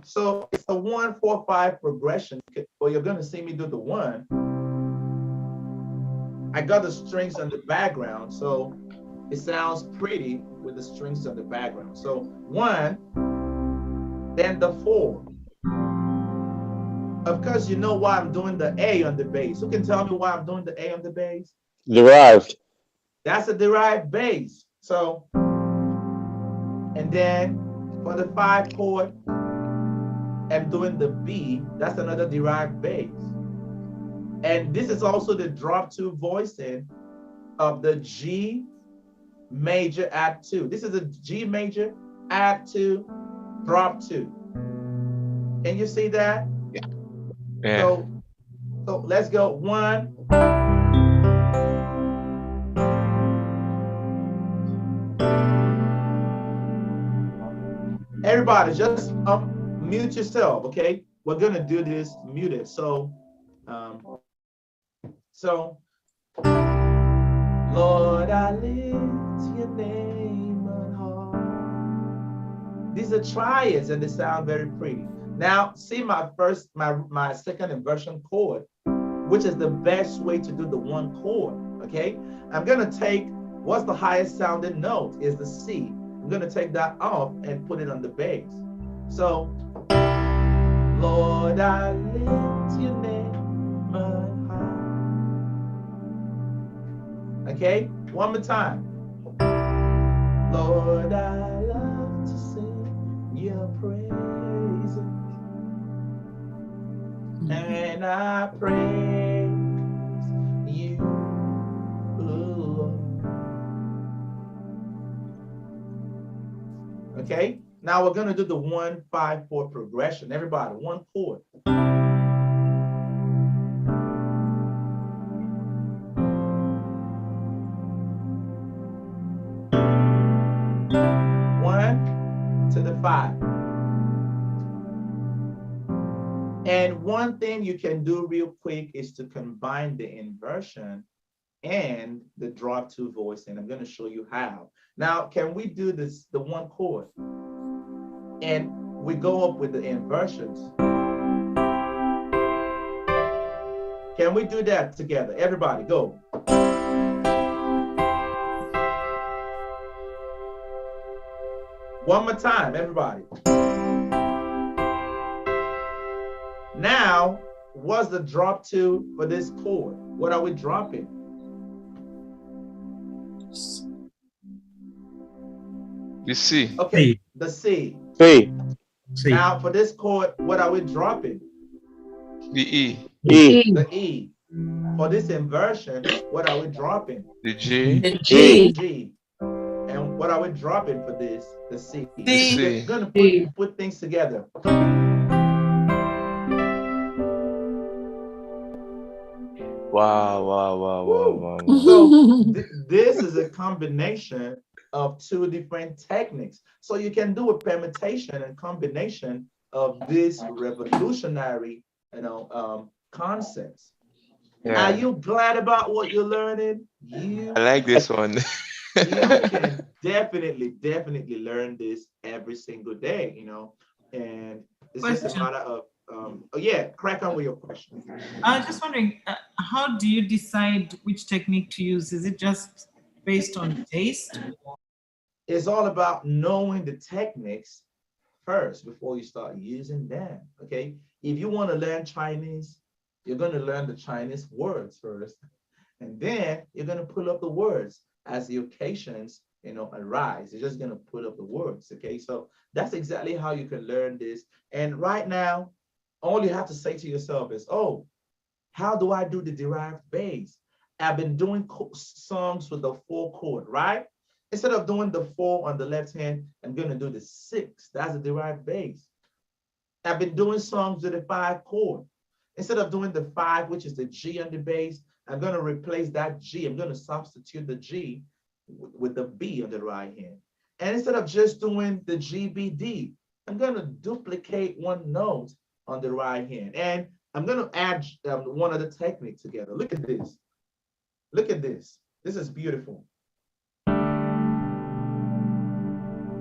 So it's a 1-4-5 progression. Well, you're going to see me do the 1. I got the strings on the background, so it sounds pretty with the strings on the background. So 1, then the 4. Of course, you know why I'm doing the A on the bass. Who can tell me why I'm doing the A on the bass? Derived. That's a derived bass. So, and then for the 5 chord, I'm doing the B. That's another derived bass. And this is also the drop 2 voicing of the G major add 2. This is a G major add 2, drop 2. Can you see that? Yeah. Yeah. So let's go 1. Everybody just mute yourself, okay? We're gonna do this muted. So Lord, I lift your name on high. These are triads and they sound very pretty. Now, see my second inversion chord, which is the best way to do the 1 chord, okay? I'm gonna take, what's the highest sounding note is the C. I'm gonna take that off and put it on the bass. So, Lord, I lift your name on high. Okay, one more time. Lord, I love to sing your praises, and I praise you, Lord. Okay, now we're gonna do the 1-5-4 progression. Everybody, 1 chord. To the 5. And one thing you can do real quick is to combine the inversion and the drop 2 voicing. I'm going to show you how. Now, can we do this, the 1 chord? And we go up with the inversions. Can we do that together? Everybody, go. One more time, everybody. Now, what's the drop to for this chord? What are we dropping? The C. Okay, the C. C. Now, for this chord, what are we dropping? The E. E. The E. For this inversion, what are we dropping? The G. The The G. G. And what are we dropping for this? The C. The C. We're gonna put things together. Wow, wow, wow, wow, wow, wow. So this is a combination of two different techniques. So you can do a permutation and combination of this revolutionary, concepts. Yeah. Are you glad about what you're learning? I like this one. You can definitely learn this every single day, and it's just a Question. matter of, yeah, crack on with your question. I was just wondering, how do you decide which technique to use? Is it just based on taste? It's all about knowing the techniques first before you start using them, okay? If you want to learn Chinese, you're going to learn the Chinese words first, and then you're going to pull up the words as the occasions, arise. You're just going to pull up the words, okay? So that's exactly how you can learn this. And right now, all you have to say to yourself is, oh, how do I do the derived bass? I've been doing songs with the 4 chord, right? Instead of doing the 4 on the left hand, I'm going to do the 6. That's the derived bass. I've been doing songs with the 5 chord. Instead of doing the 5, which is the G on the bass, I'm going to replace that G. I'm going to substitute the G with the B on the right hand. And instead of just doing the G, B, D, I'm going to duplicate one note on the right hand. And I'm going to add one other technique together. Look at this. Look at this. This is beautiful.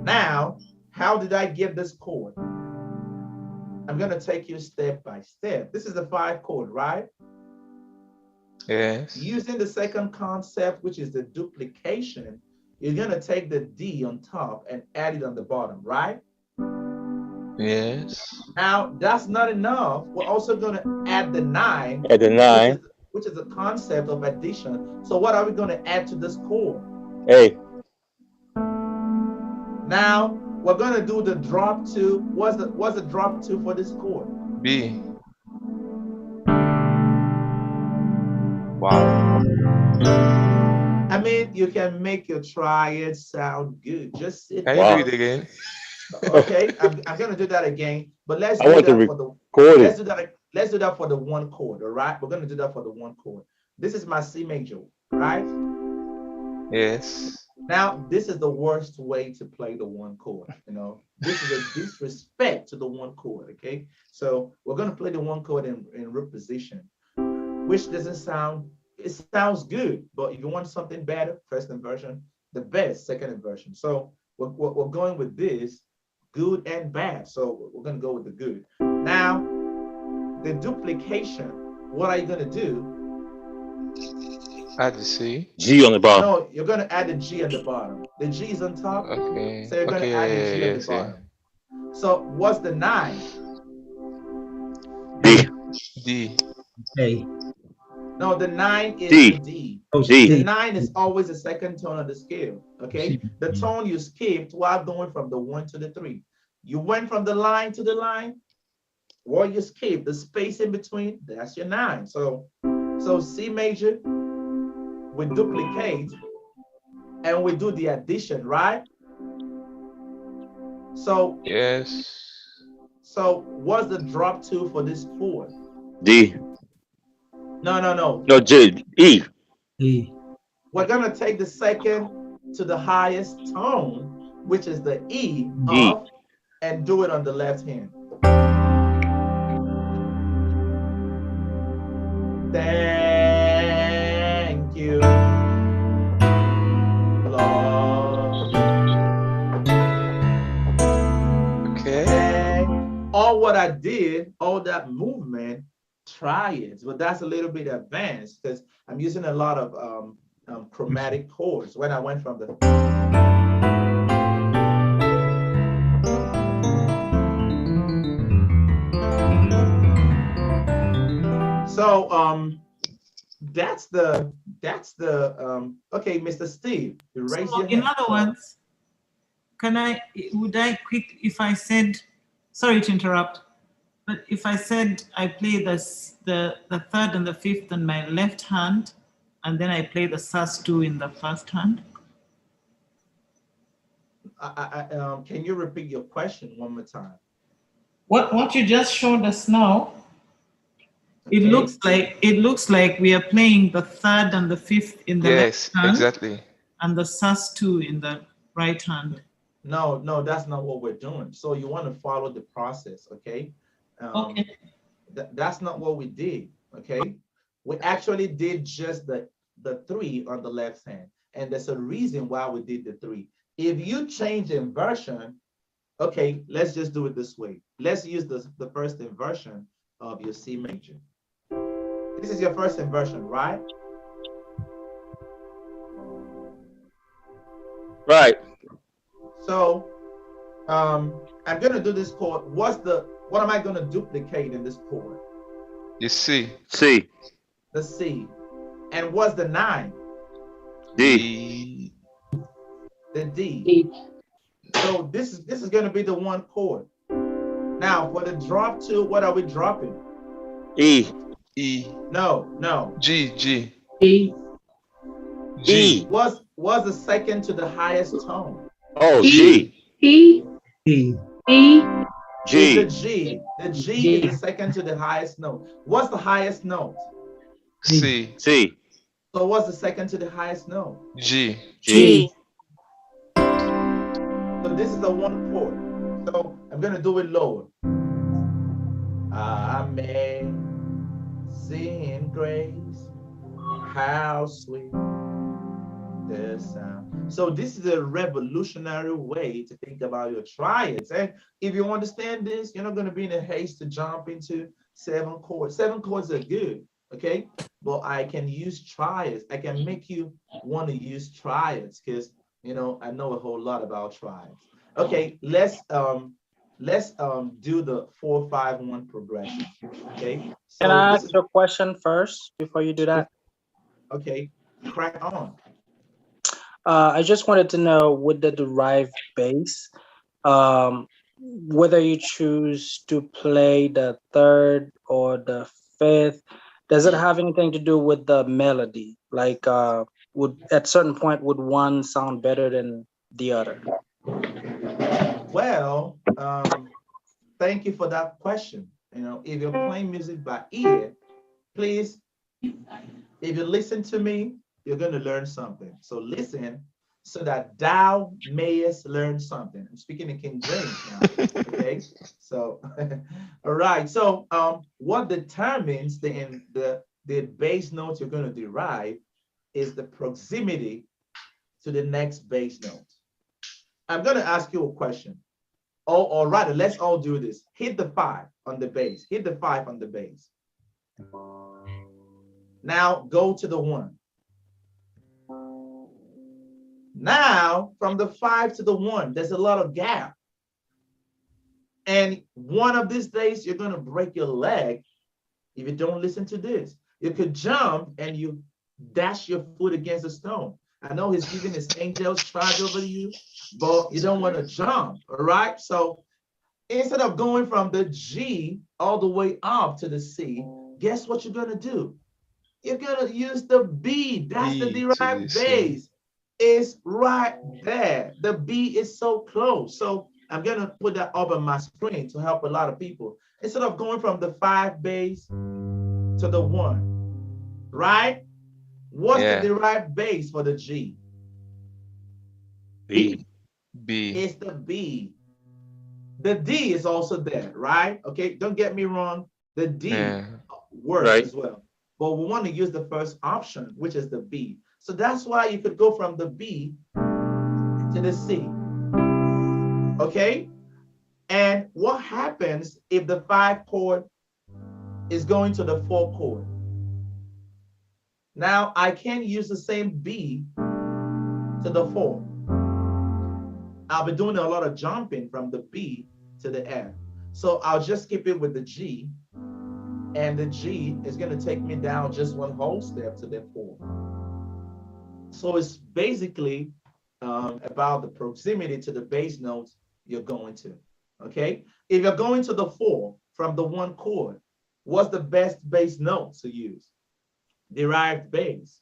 Now, how did I get this chord? I'm going to take you step by step. This is the 5 chord, right? Yes. Using the second concept, which is the duplication, you're going to take the D on top and add it on the bottom, right? Yes. Now, that's not enough. We're also going to add the 9. At the 9. Which is the concept of addition. So what are we going to add to this chord? A. Now, we're going to do the drop 2. What's the drop 2 for this chord? B. Wow. I mean, you can make your triad sound good. Just sit Can down. you do it again? Okay, I'm going to do that again, but let's I do want to that for the record let's it. do that. Let's do that for the 1 chord. All right, we're going to do that for the 1 chord. This is my C major, right? Yes. Now, this is the worst way to play the 1 chord. This is a disrespect to the 1 chord. Okay, so we're going to play the 1 chord in root position, which doesn't sound. It sounds good, but if you want something better, first inversion. The best, second inversion. So we're going with this, good and bad. So we're going to go with the good. Now, the duplication. What are you going to do? Add the C. G on the bottom. No, you're going to add the G on the bottom. The G is on top. Okay. So you're going to add the G on the bottom. So what's the 9? D. D. A. No, the 9 is D. the D. Oh, D. The 9 is always the second tone of the scale. Okay, the tone you skipped while going from the 1 to the 3. You went from the line to the line. What you skip, the space in between, that's your 9. So C major, we duplicate and we do the addition, right? So Yes. So what's the drop 2 for this chord? D. No. No, G. E. E. We're gonna take the second to the highest tone, which is the E E. off, and do it on the left hand. Thank you, Lord. Okay. All what I did, all that movement, triads, but that's a little bit advanced because I'm using a lot of chromatic chords. When I went from the So that's the okay, Mr. Steve, you raise So your in hand. other words, would I quick, if I said, sorry to interrupt, but if I said I play the third and the fifth in my left hand, and then I play the sus2 in the first hand? Can you repeat your question one more time? What you just showed us now, it Okay. looks like we are playing the third and the fifth in the Yes, left hand, exactly. and the sus2 in the right hand. No, that's not what we're doing. So you want to follow the process, okay? Okay. That's not what we did, okay? We actually did just the 3 on the left hand, and there's a reason why we did the 3. If you change inversion, okay, let's just do it this way. Let's use the first inversion of your C major. This is your first inversion, right? Right. So I'm gonna do this chord. What am I gonna duplicate in this chord? The C. C. The C. And what's the 9? D. The D. D. So this is gonna be the 1 chord. Now for the drop 2, what are we dropping? E. E. No. G. D. E. What's the second to the highest tone? Oh, E. G. E. E. E. It's G. the G. The G is the second to the highest note. What's the highest note? C. C. So what's the second to the highest note? G. G. So this is the 1 chord. So I'm gonna do it lower. Amazing grace, how sweet the sound. So this is a revolutionary way to think about your triads. And if you understand this, you're not gonna be in a haste to jump into 7 chords. 7 chords are good, okay? But I can use triads. I can make you want to use triads because I know a whole lot about triads. Okay, let's do the 4-5-1 progression. Okay. So Can I ask you a question first before you do that? Okay, crack on. I just wanted to know with the derived bass, whether you choose to play the 3rd or the 5th, does it have anything to do with the melody? Like, would at certain point would one sound better than the other? Well, thank you for that question. If you're playing music by ear, please, if you listen to me, you're going to learn something. So listen so that thou mayest learn something. I'm speaking in King James now, okay? So, all right. So what determines the bass notes you're going to derive is the proximity to the next bass note. I'm going to ask you a question. Or rather, let's all do this. Hit the 5 on the bass. Hit the 5 on the bass. Now go to the 1. Now, from the 5 to the 1, there's a lot of gap. And one of these days, you're going to break your leg if you don't listen to this. You could jump and you dash your foot against a stone. I know he's giving his angels charge over you, but you don't want to jump, all right? So instead of going from the G all the way up to the C, guess what you're going to do? You're going to use the B. That's the derived bass. It's right there. The B is so close. So I'm going to put that up on my screen to help a lot of people. Instead of going from the 5 bass to the 1, right? What's the derived bass for the G? B. B. It's the B. The D is also there, right? Okay, don't get me wrong. The D works as well. But we want to use the first option, which is the B. So that's why you could go from the B to the C. Okay? And what happens if the 5 chord is going to the 4 chord? Now I can use the same B to the 4. I'll be doing a lot of jumping from the B to the F. So I'll just keep it with the G and the G is going to take me down just one whole step to the 4. So it's basically about the proximity to the bass notes you're going to. Okay, if you're going to the 4 from the 1 chord, what's the best bass note to use? Derived bass.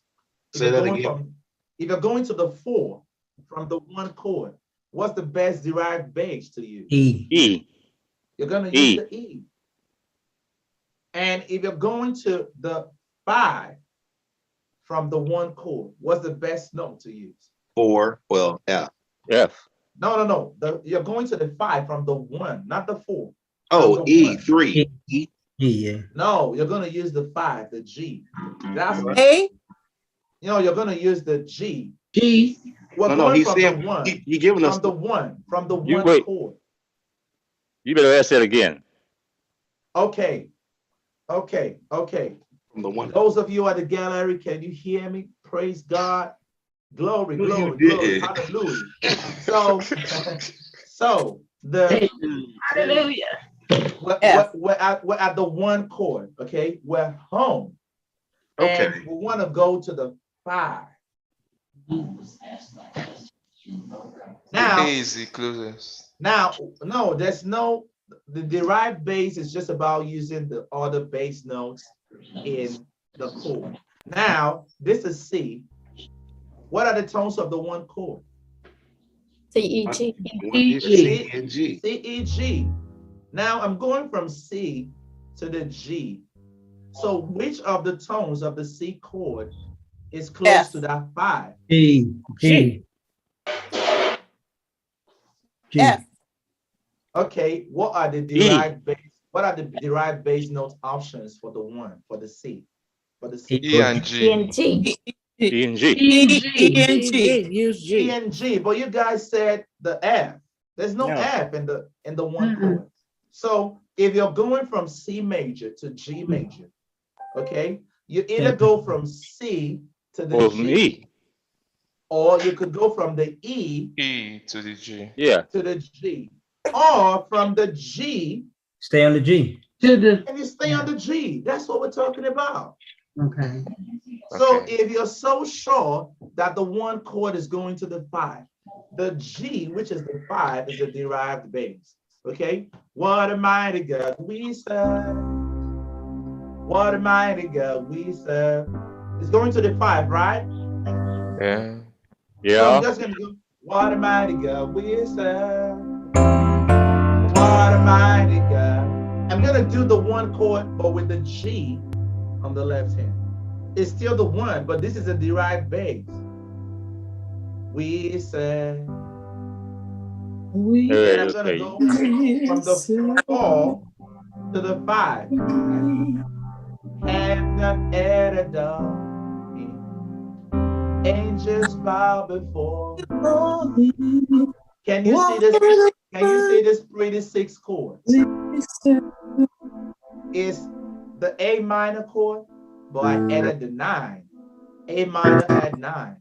Say that again. If you're going to the 4 from the 1 chord, what's the best derived bass to use? E. You're going to use the E. And if you're going to the 5 from the 1 chord, what's the best note to use? 4, well, F. No. You're going to the 5 from the 1, not the 4. Oh, E, 3. Yeah. No, you're going to use the 5, the G. That's A. You're going to use the G. G. We're No, going he's from saying the 1. he giving us from the 1 wait. chord. You better ask that again. Okay. from the 1. Those of you at the gallery, can you hear me? Praise God. Glory, You glory, did. glory. Hallelujah. So the Hallelujah. we're at the 1 chord, okay? We're home. Okay. And we want to go to the 5. Now, Easy closest. no, there's no, the derived bass is just about using the other bass notes in the chord. Now, this is C. What are the tones of the 1 chord? C, E, G. C and G. C, E, G. Now I'm going from C to the G. So which of the tones of the C chord is close F. to that 5? G. F. Okay, what are the derived bass? What are the derived bass note options for the 1, for the C? For the C. E and E and G. G. E and G. E and G. Use E G. and G, but you guys said the F. There's no F in the 1 chord. So if you're going from C major to G major, okay, you either go from C to the Or G, E. or you could go from the E E to the G. Yeah. to the G, or from the G Stay on the G. To the, and you stay on the G. That's what we're talking about. okay. So Okay. if you're so sure that the 1 chord is going to the 5, the G, which is the 5, is a derived bass. Okay? What a mighty God we serve. What a mighty God we serve. It's going to the 5, right? Yeah. So I'm Yeah. just going to go, what a mighty God we serve. What a mighty God. I'm going to do the 1 chord, but with the G on the left hand. It's still the 1, but this is a derived bass. We serve. And I'm going to go from the 4 to the 5. Have not added me. Angels bow before. Can you see this? Can you see this pretty 6 chord? It's the A minor chord, but I added the 9. A minor add 9.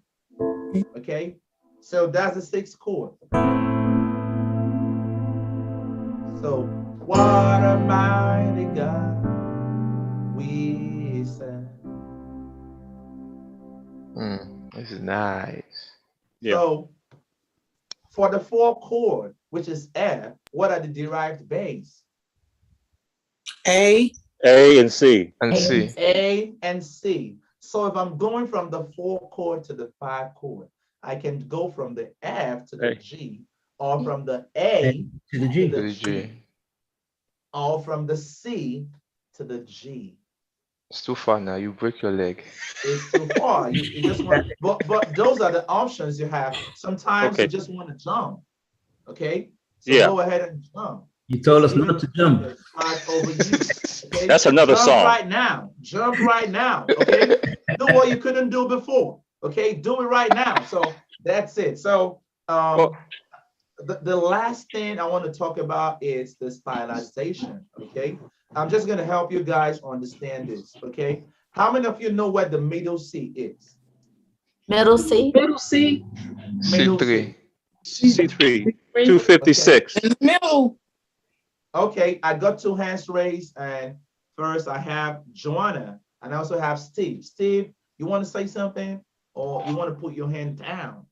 Okay, so that's a 6 chord. So what a mighty God we serve. This is nice. Yeah. So for the 4 chord, which is F, what are the derived bass? A. A and C. And C. A and C. So if I'm going from the 4 chord to the 5 chord, I can go from the F to the G, or from the A To the G. To the G. or from the C to the G. It's too far now. You break your leg. It's too far. You just want, but those are the options you have. Sometimes you just want to jump. Okay. So go ahead and jump. You told us not to jump. Over you. Okay? That's another jump song. Right now. Jump right now. Okay. Do what you couldn't do before. Okay. Do it right now. So that's it. So the last thing I want to talk about is the stylization. Okay. I'm just going to help you guys understand this. Okay. How many of you know what the middle C is? Middle C. Middle C. C3. C3. 256. In the middle. Okay, I got 2 hands raised, and First, I have Joanna, and I also have Steve. Steve, you want to say something, or you want to put your hand down?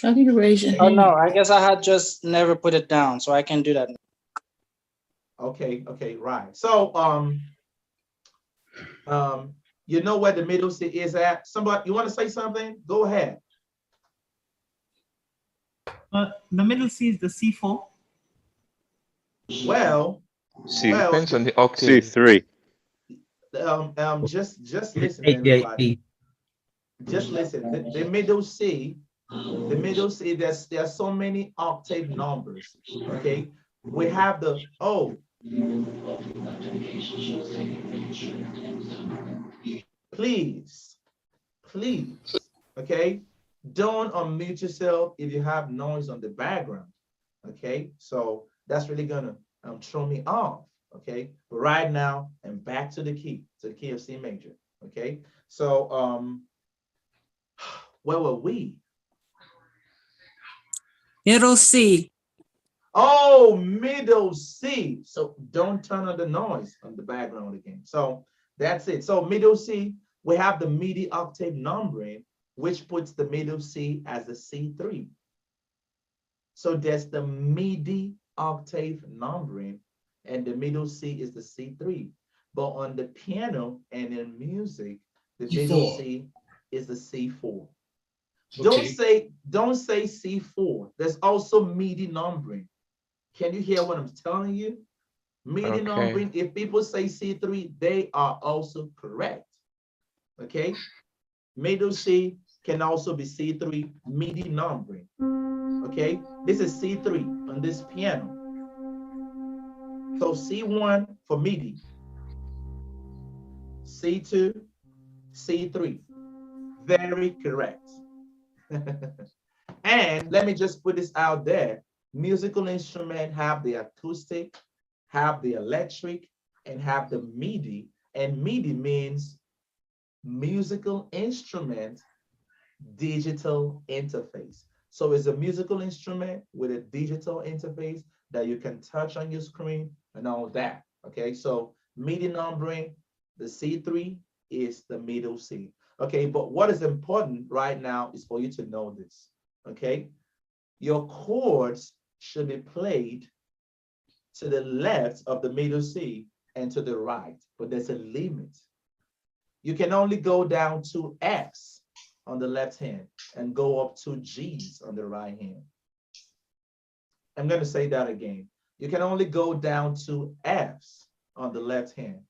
I think you raise your Oh hand. no, I guess I had just never put it down, so I can do that. Okay, right. So, you know where the middle C is at? Somebody, you want to say something? Go ahead. The middle C is the C4. Well, C. Depends on the octave. C3. just listen, everybody. Just listen. The middle C, there's so many octave numbers. Okay, we have the please, okay, don't unmute yourself if you have noise on the background. Okay, so that's really gonna throw me off. Okay, but right now I'm back to the key of C major. Okay, so where were we? Middle C. Oh, middle C. So don't turn on the noise on the background again. So that's it. So middle C, we have the MIDI octave numbering, which puts the middle C as a C3. So there's the MIDI octave numbering, and the middle C is the C3. But on the piano and in music, the middle C is the C4. Okay. Don't say C4. There's also MIDI numbering. Can you hear what I'm telling you? MIDI numbering, if people say C3, they are also correct. Okay? Middle C can also be C3 MIDI numbering. Okay? This is C3 on this piano. So C1 for MIDI. C2, C3. Very correct. And let me just put this out there. Musical instruments have the acoustic, have the electric, and have the MIDI. And MIDI means musical instrument digital interface. So it's a musical instrument with a digital interface that you can touch on your screen and all that. Okay, so MIDI numbering, the C3 is the middle C. Okay, but what is important right now is for you to know this. Okay, your chords should be played to the left of the middle C and to the right, but there's a limit. You can only go down to Fs on the left hand and go up to Gs on the right hand. I'm going to say that again. You can only go down to Fs on the left hand,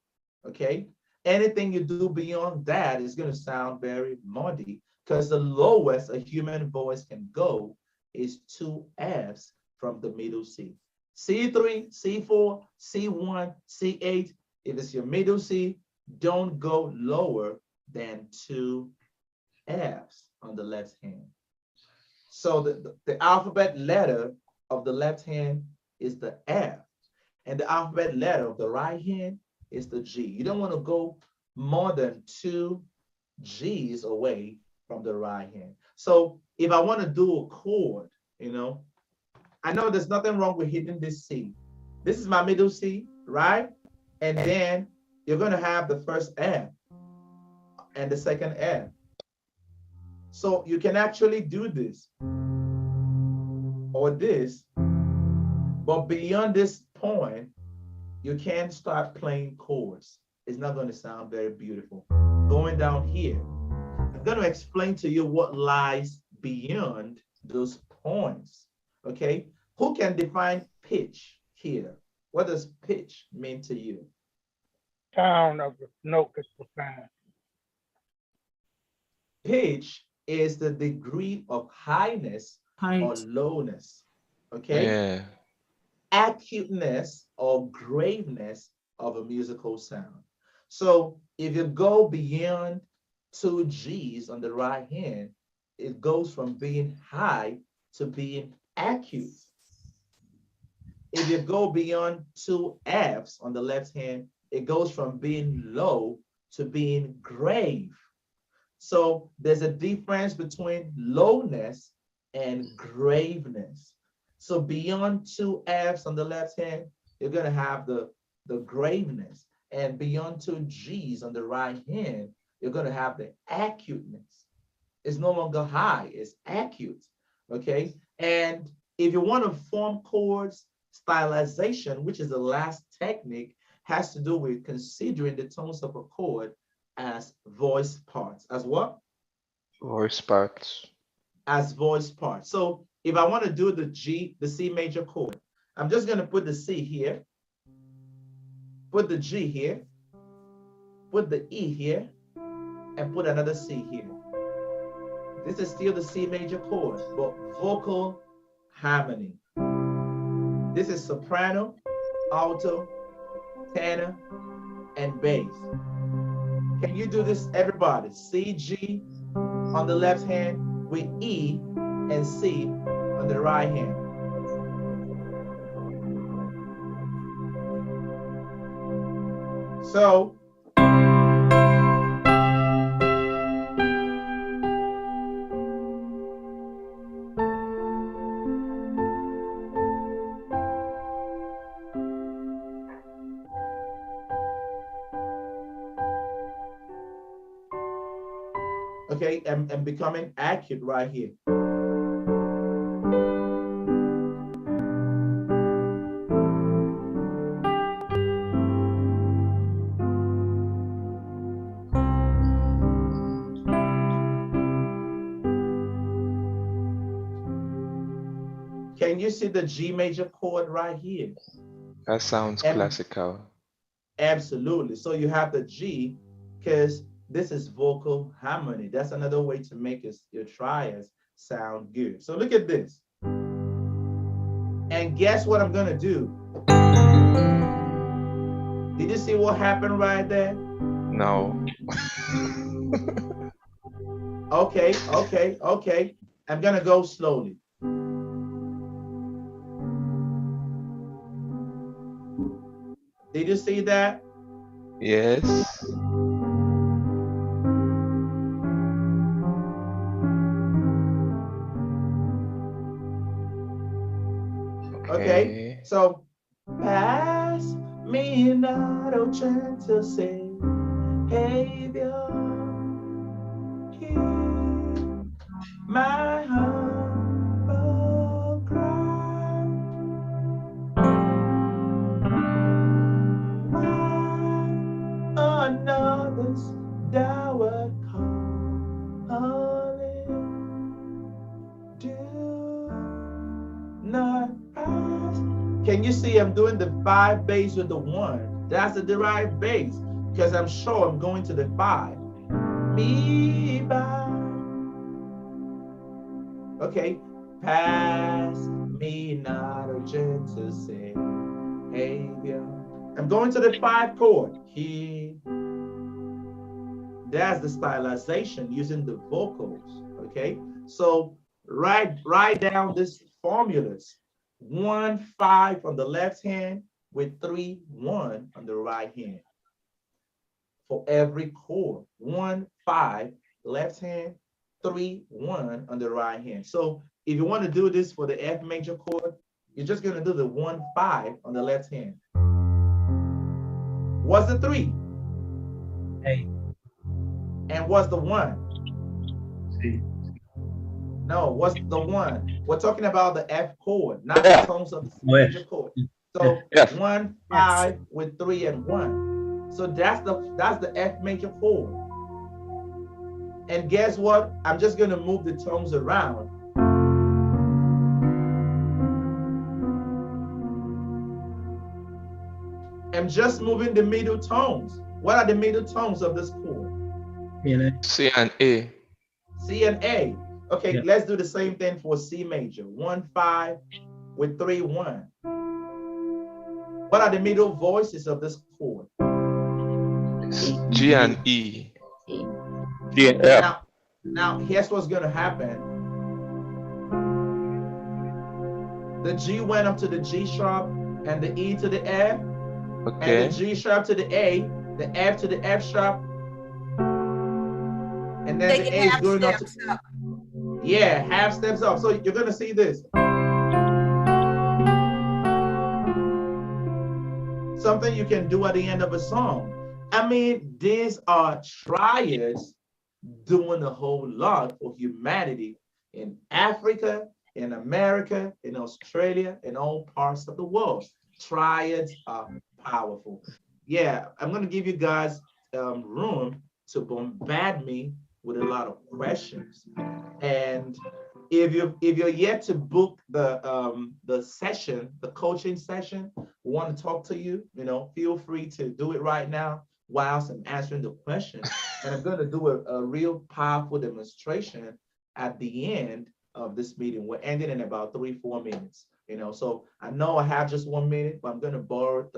okay? Anything you do beyond that is going to sound very muddy, because the lowest a human voice can go is 2 Fs from the middle C. C3, C4, C1, C8. If it's your middle C, don't go lower than 2 Fs on the left hand. So the alphabet letter of the left hand is the F, and the alphabet letter of the right hand is the G. You don't want to go more than 2 G's away from the right hand. So if I want to do a chord, you know, I know there's nothing wrong with hitting this C. This is my middle C, right? And then you're going to have the first F and the second F. So you can actually do this or this, but beyond this point, you can't start playing chords. It's not going to sound very beautiful. Going down here, I'm going to explain to you what lies beyond those points. Okay, who can define pitch here? What does pitch mean to you? Sound of the note is profound. Pitch is the degree of highness or lowness. Okay. Yeah. Acuteness or graveness of a musical sound. So if you go beyond 2 G's on the right hand, it goes from being high to being acute. If you go beyond 2 F's on the left hand, it goes from being low to being grave. So there's a difference between lowness and graveness. So beyond 2 F's on the left hand, you're going to have the the graveness. And beyond 2 G's on the right hand, you're going to have the acuteness. It's no longer high, it's acute. Okay. And if you want to form chords, stylization, which is the last technique, has to do with considering the tones of a chord as voice parts. As what? Voice parts. As voice parts. So if I want to do the G, the C major chord, I'm just going to put the C here, put the G here, put the E here, and put another C here. This is still the C major chord, but vocal harmony. This is soprano, alto, tenor, and bass. Can you do this, everybody? C, G on the left hand with E and C on the right hand. So, okay, I'm becoming accurate right here. Can you see the G major chord right here? That sounds classical. Absolutely. So you have the G, because this is vocal harmony. That's another way to make your triads sound good. So look at this. And guess what I'm gonna do? Did you see what happened right there? No. Okay. I'm gonna go slowly. Did you see that? Yes. Okay. So, pass me not, oh gentle Savior, hear my humble cry. On others thou art calling, do not pass. Can you see I'm doing the 5 bass with the 1? That's the derived bass, because I'm sure I'm going to the 5. Me by. Okay, pass me not, O gentle Savior. I'm going to the 5 chord. He. That's the stylization using the vocals. Okay, so write down these formulas. 1, 5 on the left hand with 3, 1 on the right hand. For every chord. 1, 5 left hand, 3, 1 on the right hand. So if you want to do this for the F major chord, you're just going to do the 1, 5 on the left hand. What's the 3? A. And what's the 1? C. No, what's the 1? We're talking about the F chord, not the tones of the C major chord. So 1, 5 with 3 and 1. So that's the F major chord. And guess what? I'm just going to move the tones around. I'm just moving the middle tones. What are the middle tones of this chord? C and A. C and A. Okay, let's do the same thing for C major. 1, 5 with 3, 1. What are the middle voices of this chord? It's G and E. G and F. Now here's what's going to happen. The G went up to the G sharp and the E to the F. Okay. And the G sharp to the A, the F to the F sharp. And then the A is going up to, yeah, half steps up. So you're going to see this. something you can do at the end of a song. I mean, these are triads doing a whole lot for humanity in Africa, in America, in Australia, in all parts of the world. Triads are powerful. Yeah, I'm going to give you guys room to bombard me with a lot of questions. And if you're yet to book the session, the coaching session, we want to talk to you, feel free to do it right now whilst I'm answering the question. And I'm going to do a real powerful demonstration at the end of this meeting. We're ending in about 3-4 minutes, so I know I have just 1 minute, but I'm going to borrow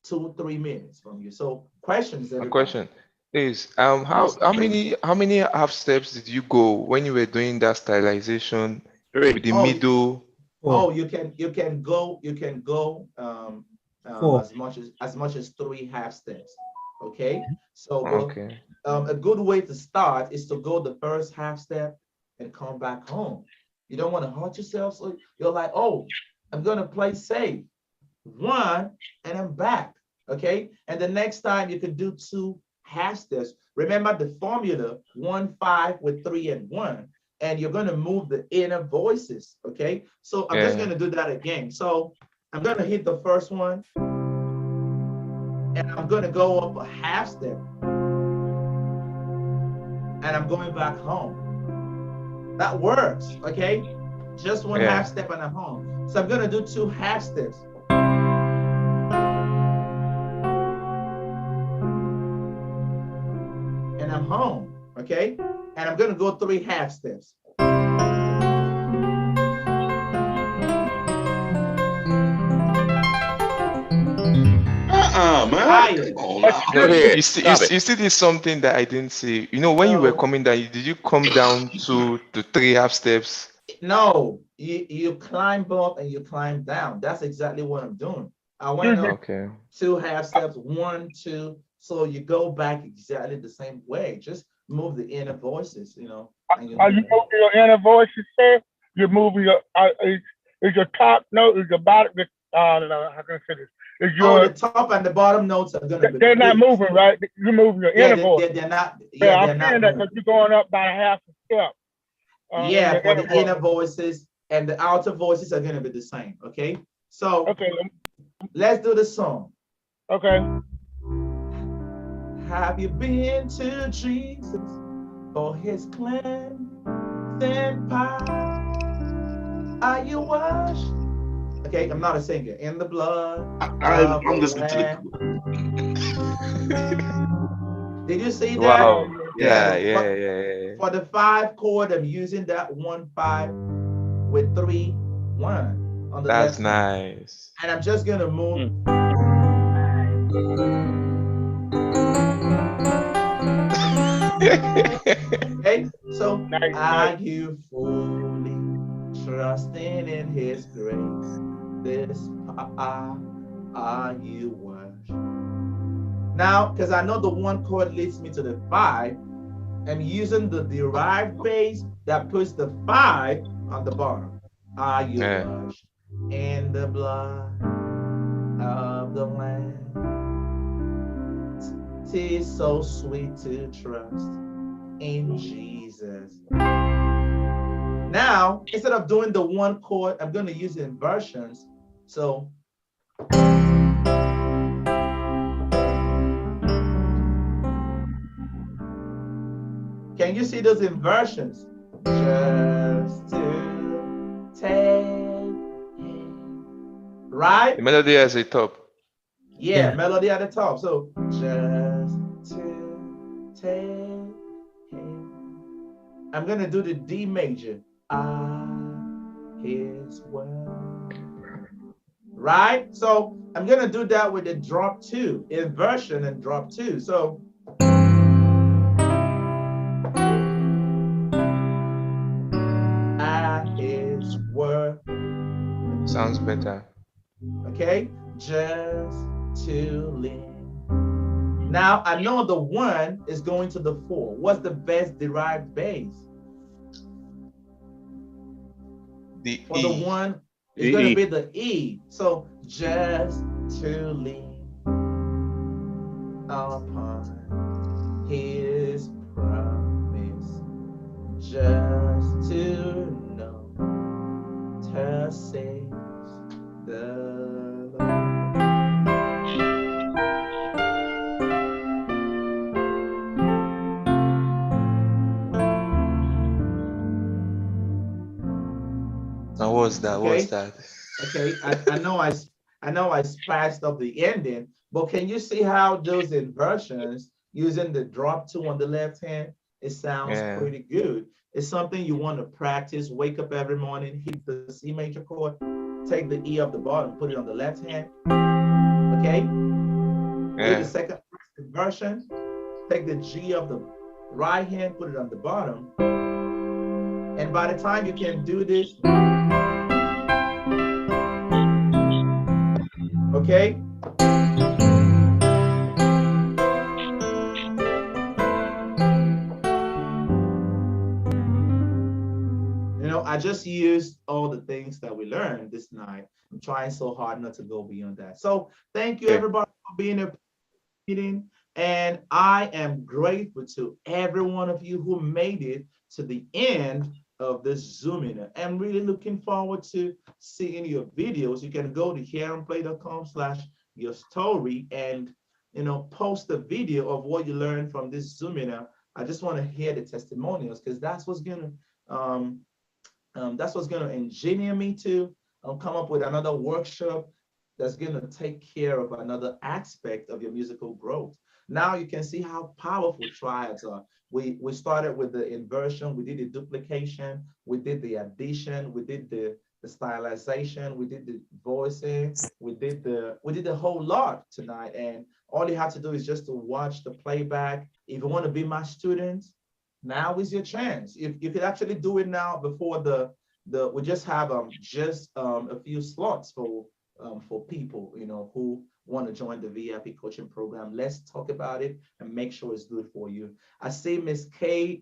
2 or 3 minutes from you. So questions, My everybody? question is how many half steps did you go when you were doing that stylization with the middle? Oh, you can go Four. as much as 3 half steps. Okay, so Okay. a good way to start is to go the first half step and come back home. You don't want to hurt yourself, so you're like, oh, I'm gonna play safe 1 and I'm back. Okay, and the next time you can do 2 half steps. Remember the formula: 1-5 with 3 and 1. And you're going to move the inner voices, okay? So I'm just going to do that again. So I'm going to hit the first one, and I'm going to go up a half step, and I'm going back home. That works, okay? Just 1 half step and I'm home. So I'm going to do 2 half steps. And I'm home, okay? And I'm going to go 3 half steps. Man. Come on now. No, you see, this something that I didn't see. When you were coming down, did you come down to the 3 half steps? No, you climb up and you climb down. That's exactly what I'm doing. I went up 2 half steps, 1, 2. So you go back exactly the same way. Just move the inner voices, Are you moving your inner voices, sir? You're moving your is your top note, is your bottom? No, how can I say this? Is your the top and the bottom notes are gonna be. They're not moving, right? You're moving your inner voice. They're not. Yeah, I'm saying that because you're going up by a half a step. For the inner voices and the outer voices are gonna be the same. Okay. So let's do the song. Okay. Have you been to Jesus for his cleansing power? Are you washed? Okay, I'm not a singer. In the blood. I'm listening to the. Did you see that? Wow. Yeah. For the 5 chord, I'm using that 1-5 with 3 1 on the That's left. nice. And I'm just gonna move. Okay, so are you fully trusting in his grace? This are you washed? Now, because I know the 1 chord leads me to the 5, I'm using the derived bass that puts the 5 on the bottom. Are you washed in the blood of the Lamb? 'Tis so sweet to trust in Jesus. Now, instead of doing the 1 chord, I'm going to use inversions. So can you see those inversions? Just to take it. Right? The melody has a top. Yeah, melody at the top. So just to take him. I'm gonna do the D major. His word. Right? So I'm gonna do that with the drop 2, inversion and drop 2. So his word. Sounds better. Okay, just to live. Now I know the 1 is going to the 4. What's the best derived bass? The For the 1, it's going to be the E. So just to live. upon his promise, just to know, thus says the Lord. Now, what's that? What's Okay. that? Okay, I know I spiced up the ending, but can you see how those inversions using the drop two on the left hand, it sounds Yeah. pretty good. It's something you want to practice. Wake up every morning, hit the C major chord, take the E of the bottom, put it on the left hand. Okay. Do the Yeah. second inversion, take the G of the right hand, put it on the bottom. And by the time you can do this, okay? You know, I just used all the things that we learned this night. I'm trying so hard not to go beyond that. So thank you, everybody, for being a meeting. And I am grateful to every one of you who made it to the end of this Zoom in. I'm really looking forward to seeing your videos. You can go to hearandplay.com/your-story and, you know, post a video of what you learned from this Zoom in. I just want to hear the testimonials, because that's what's going to engineer me to come up with another workshop that's going to take care of another aspect of your musical growth. Now you can see how powerful triads are. We started with the inversion, we did the duplication, we did the addition, we did the stylization, we did the voicing, we did the whole lot tonight. And all you have to do is just to watch the playback. If you want to be my students, now is your chance. If you could actually do it now before we just have a few slots for people, you know, who want to join the VIP coaching program. Let's talk about it and make sure it's good for you. I see Miss Kay,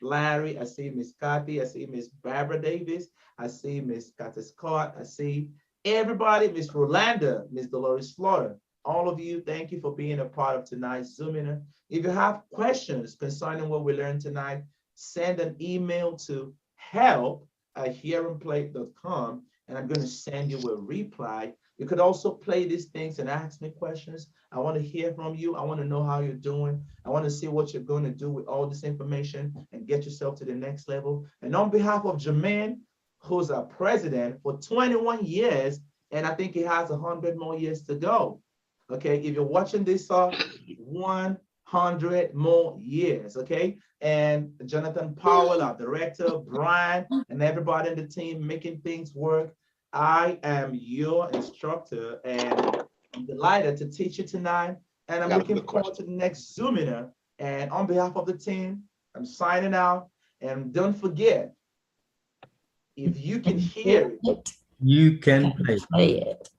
Larry, I see Miss Kathy, I see Miss Barbara Davis, I see Miss Kathy Scott, I see everybody, Miss Rolanda, Miss Dolores Slaughter. All of you, thank you for being a part of tonight's Zoom in. If you have questions concerning what we learned tonight, send an email to help@hearandplay.com, and I'm going to send you a reply. You could also play these things and ask me questions. I want to hear from you. I want to know how you're doing. I want to see what you're going to do with all this information and get yourself to the next level. And on behalf of Jermaine, who's our president for 21 years, and I think he has 100 more years to go. Okay, if you're watching this, 100 more years, okay? And Jonathan Powell, our director, Brian, and everybody in the team making things work. I am your instructor, and I'm delighted to teach you tonight. And I'm looking forward to the next Zoom in. And on behalf of the team, I'm signing out. And don't forget, if you can hear it, you can play it.